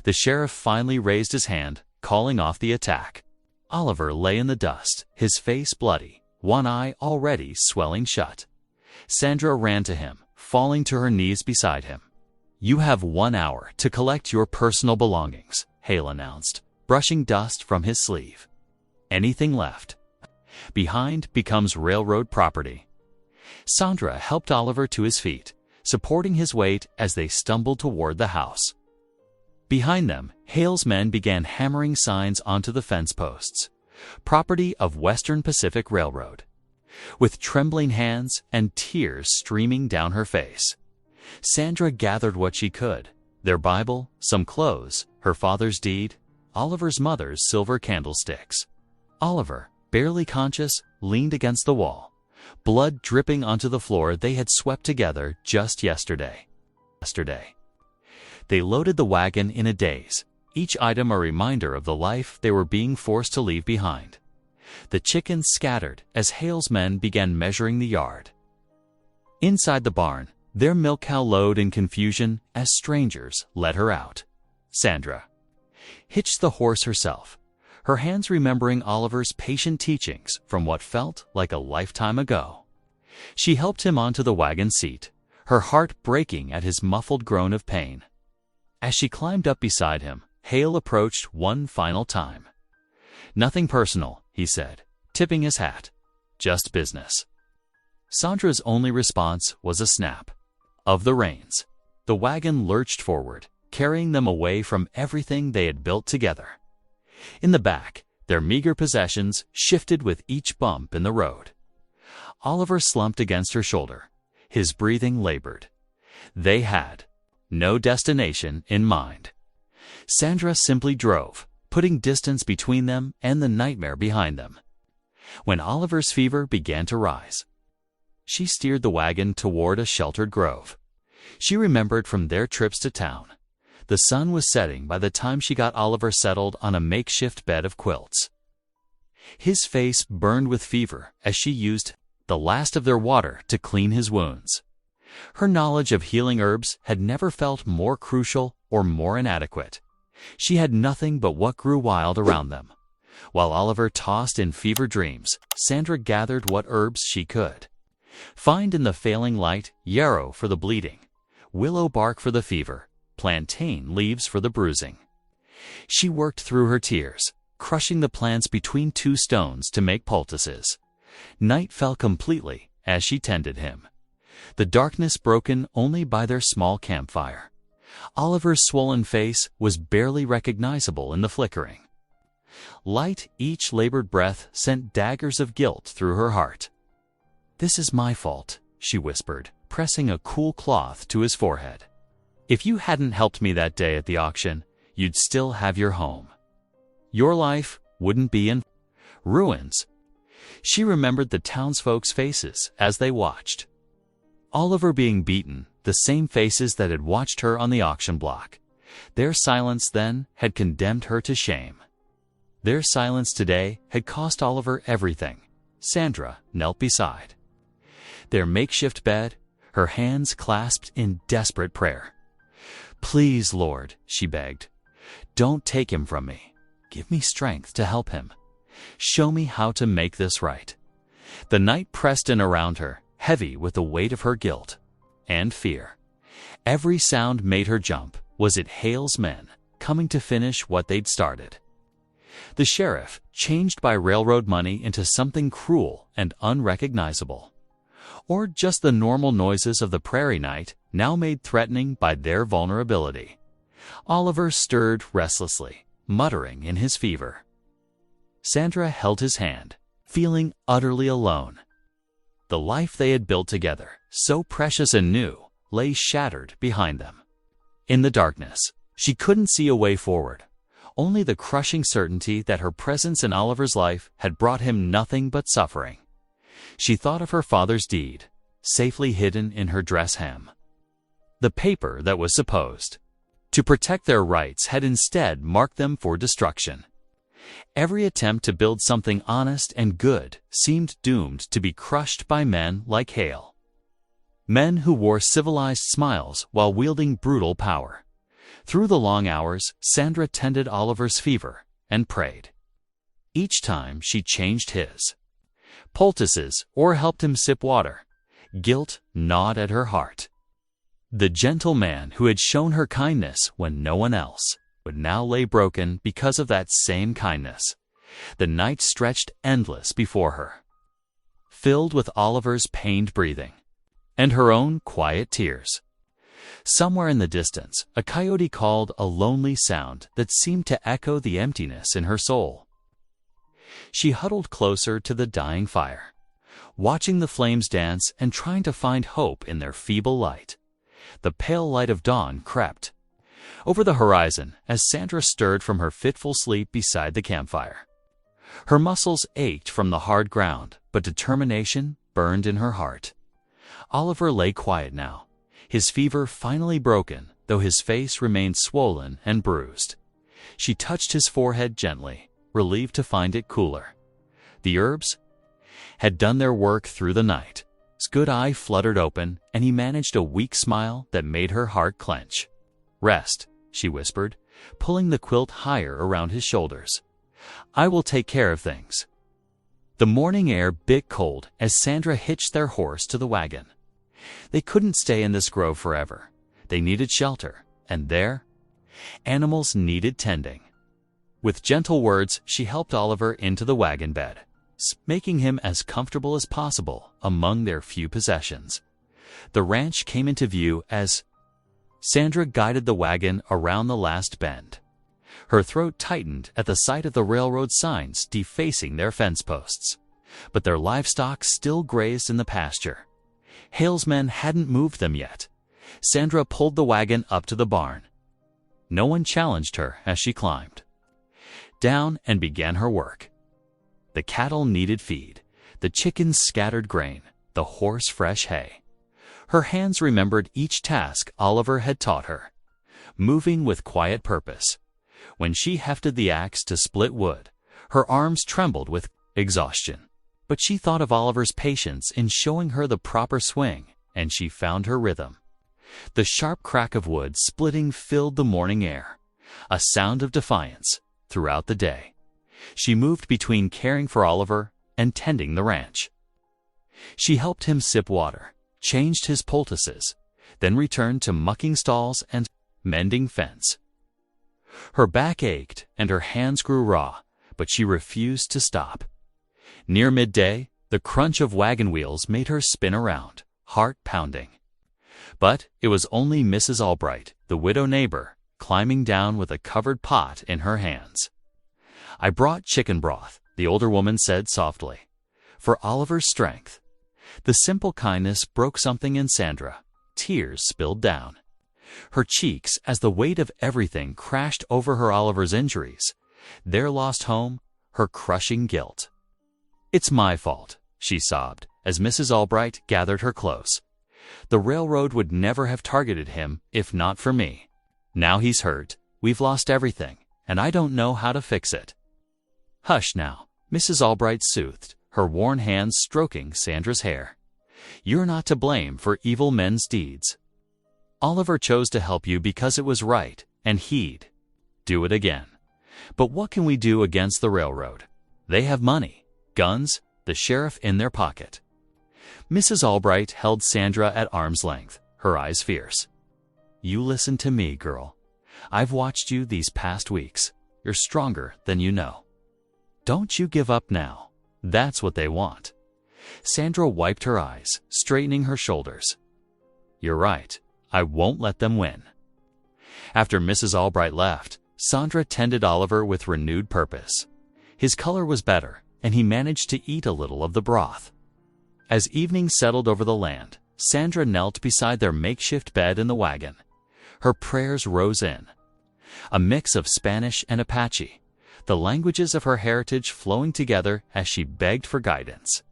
The sheriff finally raised his hand, calling off the attack. Oliver lay in the dust, his face bloody, one eye already swelling shut. Sandra ran to him, falling to her knees beside him. "You have 1 hour to collect your personal belongings," Hale announced, brushing dust from his sleeve. "Anything left behind becomes railroad property." Sandra helped Oliver to his feet, supporting his weight as they stumbled toward the house. Behind them, Hale's men began hammering signs onto the fence posts. "Property of Western Pacific Railroad." With trembling hands and tears streaming down her face, Sandra gathered what she could: their Bible, some clothes, her father's deed, Oliver's mother's silver candlesticks. Oliver, barely conscious, leaned against the wall, blood dripping onto the floor they had swept together just yesterday. They loaded the wagon in a daze, each item a reminder of the life they were being forced to leave behind. The chickens scattered as Hale's men began measuring the yard. Inside the barn, their milk cow lowed in confusion as strangers let her out. Sandra hitched the horse herself, her hands remembering Oliver's patient teachings from what felt like a lifetime ago. She helped him onto the wagon seat, her heart breaking at his muffled groan of pain. As she climbed up beside him, Hale approached one final time. "Nothing personal," he said, tipping his hat. "Just business." Sandra's only response was a snap of the reins. The wagon lurched forward, carrying them away from everything they had built together. In the back, their meager possessions shifted with each bump in the road. Oliver slumped against her shoulder, his breathing labored. They had no destination in mind. Sandra simply drove, putting distance between them and the nightmare behind them. When Oliver's fever began to rise, she steered the wagon toward a sheltered grove. She remembered from their trips to town. The sun was setting by the time she got Oliver settled on a makeshift bed of quilts. His face burned with fever as she used the last of their water to clean his wounds. Her knowledge of healing herbs had never felt more crucial or more inadequate. She had nothing but what grew wild around them. While Oliver tossed in fever dreams, Sandra gathered what herbs she could find in the failing light: yarrow for the bleeding, willow bark for the fever, plantain leaves for the bruising. She worked through her tears, crushing the plants between two stones to make poultices. Night fell completely as she tended him, the darkness broken only by their small campfire. Oliver's swollen face was barely recognizable in the flickering light. Each labored breath sent daggers of guilt through her heart. "This is my fault," she whispered, pressing a cool cloth to his forehead. "If you hadn't helped me that day at the auction, you'd still have your home. Your life wouldn't be in ruins." She remembered the townsfolk's faces as they watched. Oliver being beaten, the same faces that had watched her on the auction block. Their silence then had condemned her to shame. Their silence today had cost Oliver everything. Sandra knelt beside their makeshift bed, her hands clasped in desperate prayer. "Please, Lord," she begged, "don't take him from me. Give me strength to help him. Show me how to make this right." The night pressed in around her, heavy with the weight of her guilt and fear. Every sound made her jump. Was it Hale's men coming to finish what they'd started? The sheriff, changed by railroad money into something cruel and unrecognizable? Or just the normal noises of the prairie night, now made threatening by their vulnerability? Oliver stirred restlessly, muttering in his fever. Sandra held his hand, feeling utterly alone. The life they had built together, so precious and new, lay shattered behind them. In the darkness, she couldn't see a way forward, only the crushing certainty that her presence in Oliver's life had brought him nothing but suffering. She thought of her father's deed, safely hidden in her dress hem. The paper that was supposed to protect their rights had instead marked them for destruction. Every attempt to build something honest and good seemed doomed to be crushed by men like hail. Men who wore civilized smiles while wielding brutal power. Through the long hours, Sandra tended Oliver's fever and prayed. Each time she changed his poultices or helped him sip water, guilt gnawed at her heart. The gentle man who had shown her kindness when no one else would now lay broken because of that same kindness. The night stretched endless before her, filled with Oliver's pained breathing and her own quiet tears. Somewhere in the distance, a coyote called a lonely sound that seemed to echo the emptiness in her soul. She huddled closer to the dying fire, watching the flames dance and trying to find hope in their feeble light. The pale light of dawn crept over the horizon as Sandra stirred from her fitful sleep beside the campfire. Her muscles ached from the hard ground, but determination burned in her heart. Oliver lay quiet now, his fever finally broken, though his face remained swollen and bruised. She touched his forehead gently, relieved to find it cooler. The herbs had done their work through the night. His good eye fluttered open, and he managed a weak smile that made her heart clench. "Rest," she whispered, pulling the quilt higher around his shoulders. "I will take care of things." The morning air bit cold as Sandra hitched their horse to the wagon. They couldn't stay in this grove forever. They needed shelter, and their animals needed tending. With gentle words, she helped Oliver into the wagon bed, making him as comfortable as possible among their few possessions. The ranch came into view as Sandra guided the wagon around the last bend. Her throat tightened at the sight of the railroad signs defacing their fence posts. But their livestock still grazed in the pasture. Hale's men hadn't moved them yet. Sandra pulled the wagon up to the barn. No one challenged her as she climbed down and began her work. The cattle needed feed, the chickens scattered grain, the horse fresh hay. Her hands remembered each task Oliver had taught her, moving with quiet purpose. When she hefted the axe to split wood, her arms trembled with exhaustion. But she thought of Oliver's patience in showing her the proper swing, and she found her rhythm. The sharp crack of wood splitting filled the morning air, a sound of defiance throughout the day. She moved between caring for Oliver and tending the ranch. She helped him sip water, changed his poultices, then returned to mucking stalls and mending fence. Her back ached and her hands grew raw, but she refused to stop. Near midday, the crunch of wagon wheels made her spin around, heart pounding. But it was only Mrs. Albright, the widow neighbor, climbing down with a covered pot in her hands. "I brought chicken broth," the older woman said softly, "for Oliver's strength." The simple kindness broke something in Sandra. Tears spilled down her cheeks as the weight of everything crashed over her. Oliver's injuries, their lost home, her crushing guilt. "It's my fault," she sobbed as Mrs. Albright gathered her close. "The railroad would never have targeted him if not for me. Now he's hurt, we've lost everything, and I don't know how to fix it." "Hush now," Mrs. Albright soothed, her worn hands stroking Sandra's hair. "You're not to blame for evil men's deeds. Oliver chose to help you because it was right, and he'd do it again. But what can we do against the railroad? They have money, guns, the sheriff in their pocket." Mrs. Albright held Sandra at arm's length, her eyes fierce. "You listen to me, girl. I've watched you these past weeks. You're stronger than you know. Don't you give up now. That's what they want." Sandra wiped her eyes, straightening her shoulders. "You're right. I won't let them win." After Mrs. Albright left, Sandra tended Oliver with renewed purpose. His color was better, and he managed to eat a little of the broth. As evening settled over the land, Sandra knelt beside their makeshift bed in the wagon. Her prayers rose in a mix of Spanish and Apache, the languages of her heritage flowing together as she begged for guidance.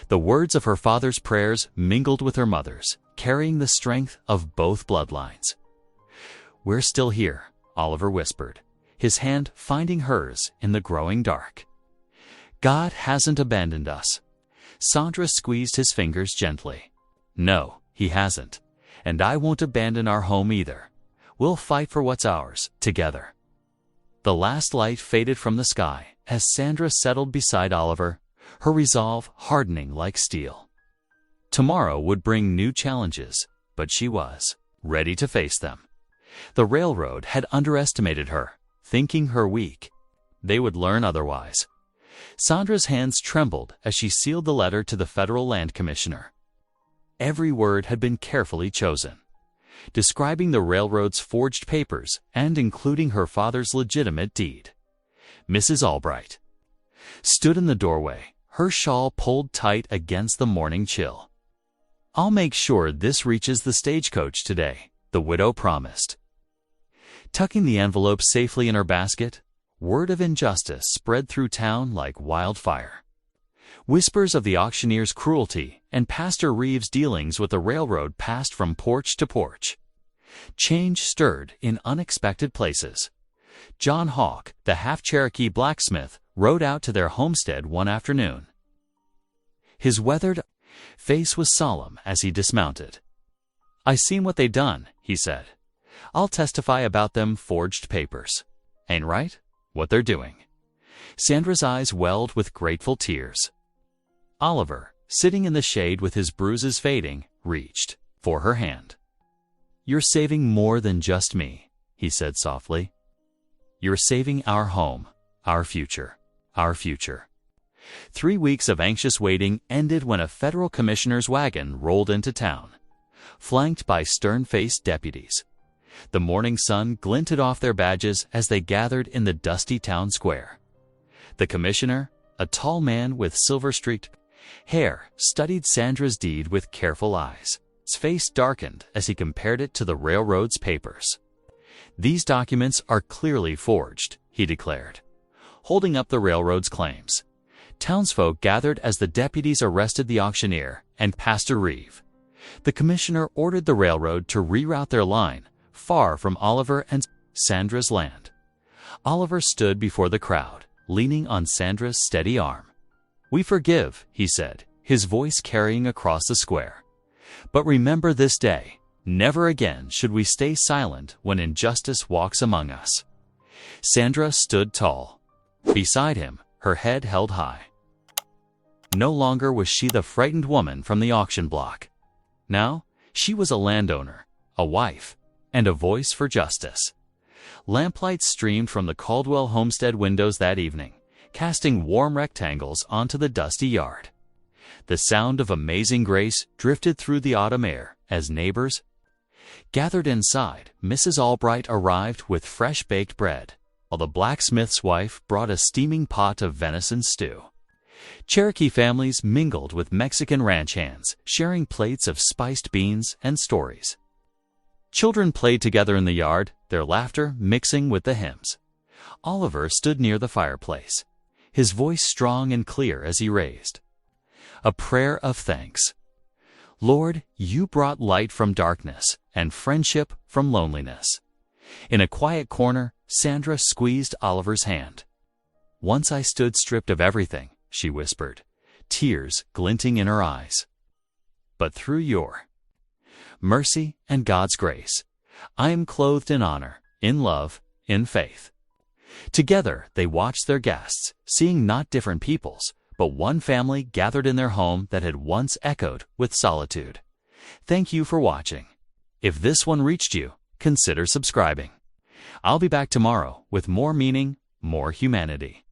The words of her father's prayers mingled with her mother's, carrying the strength of both bloodlines. "We're still here," Oliver whispered, his hand finding hers in the growing dark. "God hasn't abandoned us." Sandra squeezed his fingers gently. "No, he hasn't. And I won't abandon our home either. We'll fight for what's ours, together." The last light faded from the sky as Sandra settled beside Oliver, her resolve hardening like steel. Tomorrow would bring new challenges, but she was ready to face them. The railroad had underestimated her, thinking her weak. They would learn otherwise. Sandra's hands trembled as she sealed the letter to the Federal Land Commissioner. Every word had been carefully chosen, describing the railroad's forged papers and including her father's legitimate deed. Mrs. Albright stood in the doorway, her shawl pulled tight against the morning chill. "I'll make sure this reaches the stagecoach today," the widow promised. Tucking the envelope safely in her basket, word of injustice spread through town like wildfire. Whispers of the auctioneer's cruelty and Pastor Reeves' dealings with the railroad passed from porch to porch. Change stirred in unexpected places. John Hawk, the half-Cherokee blacksmith, rode out to their homestead one afternoon. His weathered face was solemn as he dismounted. "I seen what they done," he said. "I'll testify about them forged papers. Ain't right? What they're doing." Sandra's eyes welled with grateful tears. Oliver, sitting in the shade with his bruises fading, reached for her hand. "You're saving more than just me," he said softly. "You're saving our home, our future, our future." 3 weeks of anxious waiting ended when a federal commissioner's wagon rolled into town, flanked by stern-faced deputies. The morning sun glinted off their badges as they gathered in the dusty town square. The commissioner, a tall man with silver-streaked hair, studied Sandra's deed with careful eyes. His face darkened as he compared it to the railroad's papers. "These documents are clearly forged," he declared, holding up the railroad's claims. Townsfolk gathered as the deputies arrested the auctioneer and Pastor Reeve. The commissioner ordered the railroad to reroute their line far from Oliver and Sandra's land. Oliver stood before the crowd, leaning on Sandra's steady arm. "We forgive," he said, his voice carrying across the square. "But remember this day, never again should we stay silent when injustice walks among us." Sandra stood tall. Beside him, her head held high. No longer was she the frightened woman from the auction block. Now, she was a landowner, a wife, and a voice for justice. Lamplight streamed from the Caldwell homestead windows that evening, casting warm rectangles onto the dusty yard. The sound of Amazing Grace drifted through the autumn air as neighbors gathered inside. Mrs. Albright arrived with fresh-baked bread, while the blacksmith's wife brought a steaming pot of venison stew. Cherokee families mingled with Mexican ranch hands, sharing plates of spiced beans and stories. Children played together in the yard, their laughter mixing with the hymns. Oliver stood near the fireplace, his voice strong and clear as he raised a prayer of thanks. "Lord, you brought light from darkness and friendship from loneliness." In a quiet corner, Sandra squeezed Oliver's hand. "Once I stood stripped of everything," she whispered, tears glinting in her eyes. "But through your mercy and God's grace, I am clothed in honor, in love, in faith." Together, they watched their guests, seeing not different peoples, but one family gathered in their home that had once echoed with solitude. Thank you for watching. If this one reached you, consider subscribing. I'll be back tomorrow with more meaning, more humanity.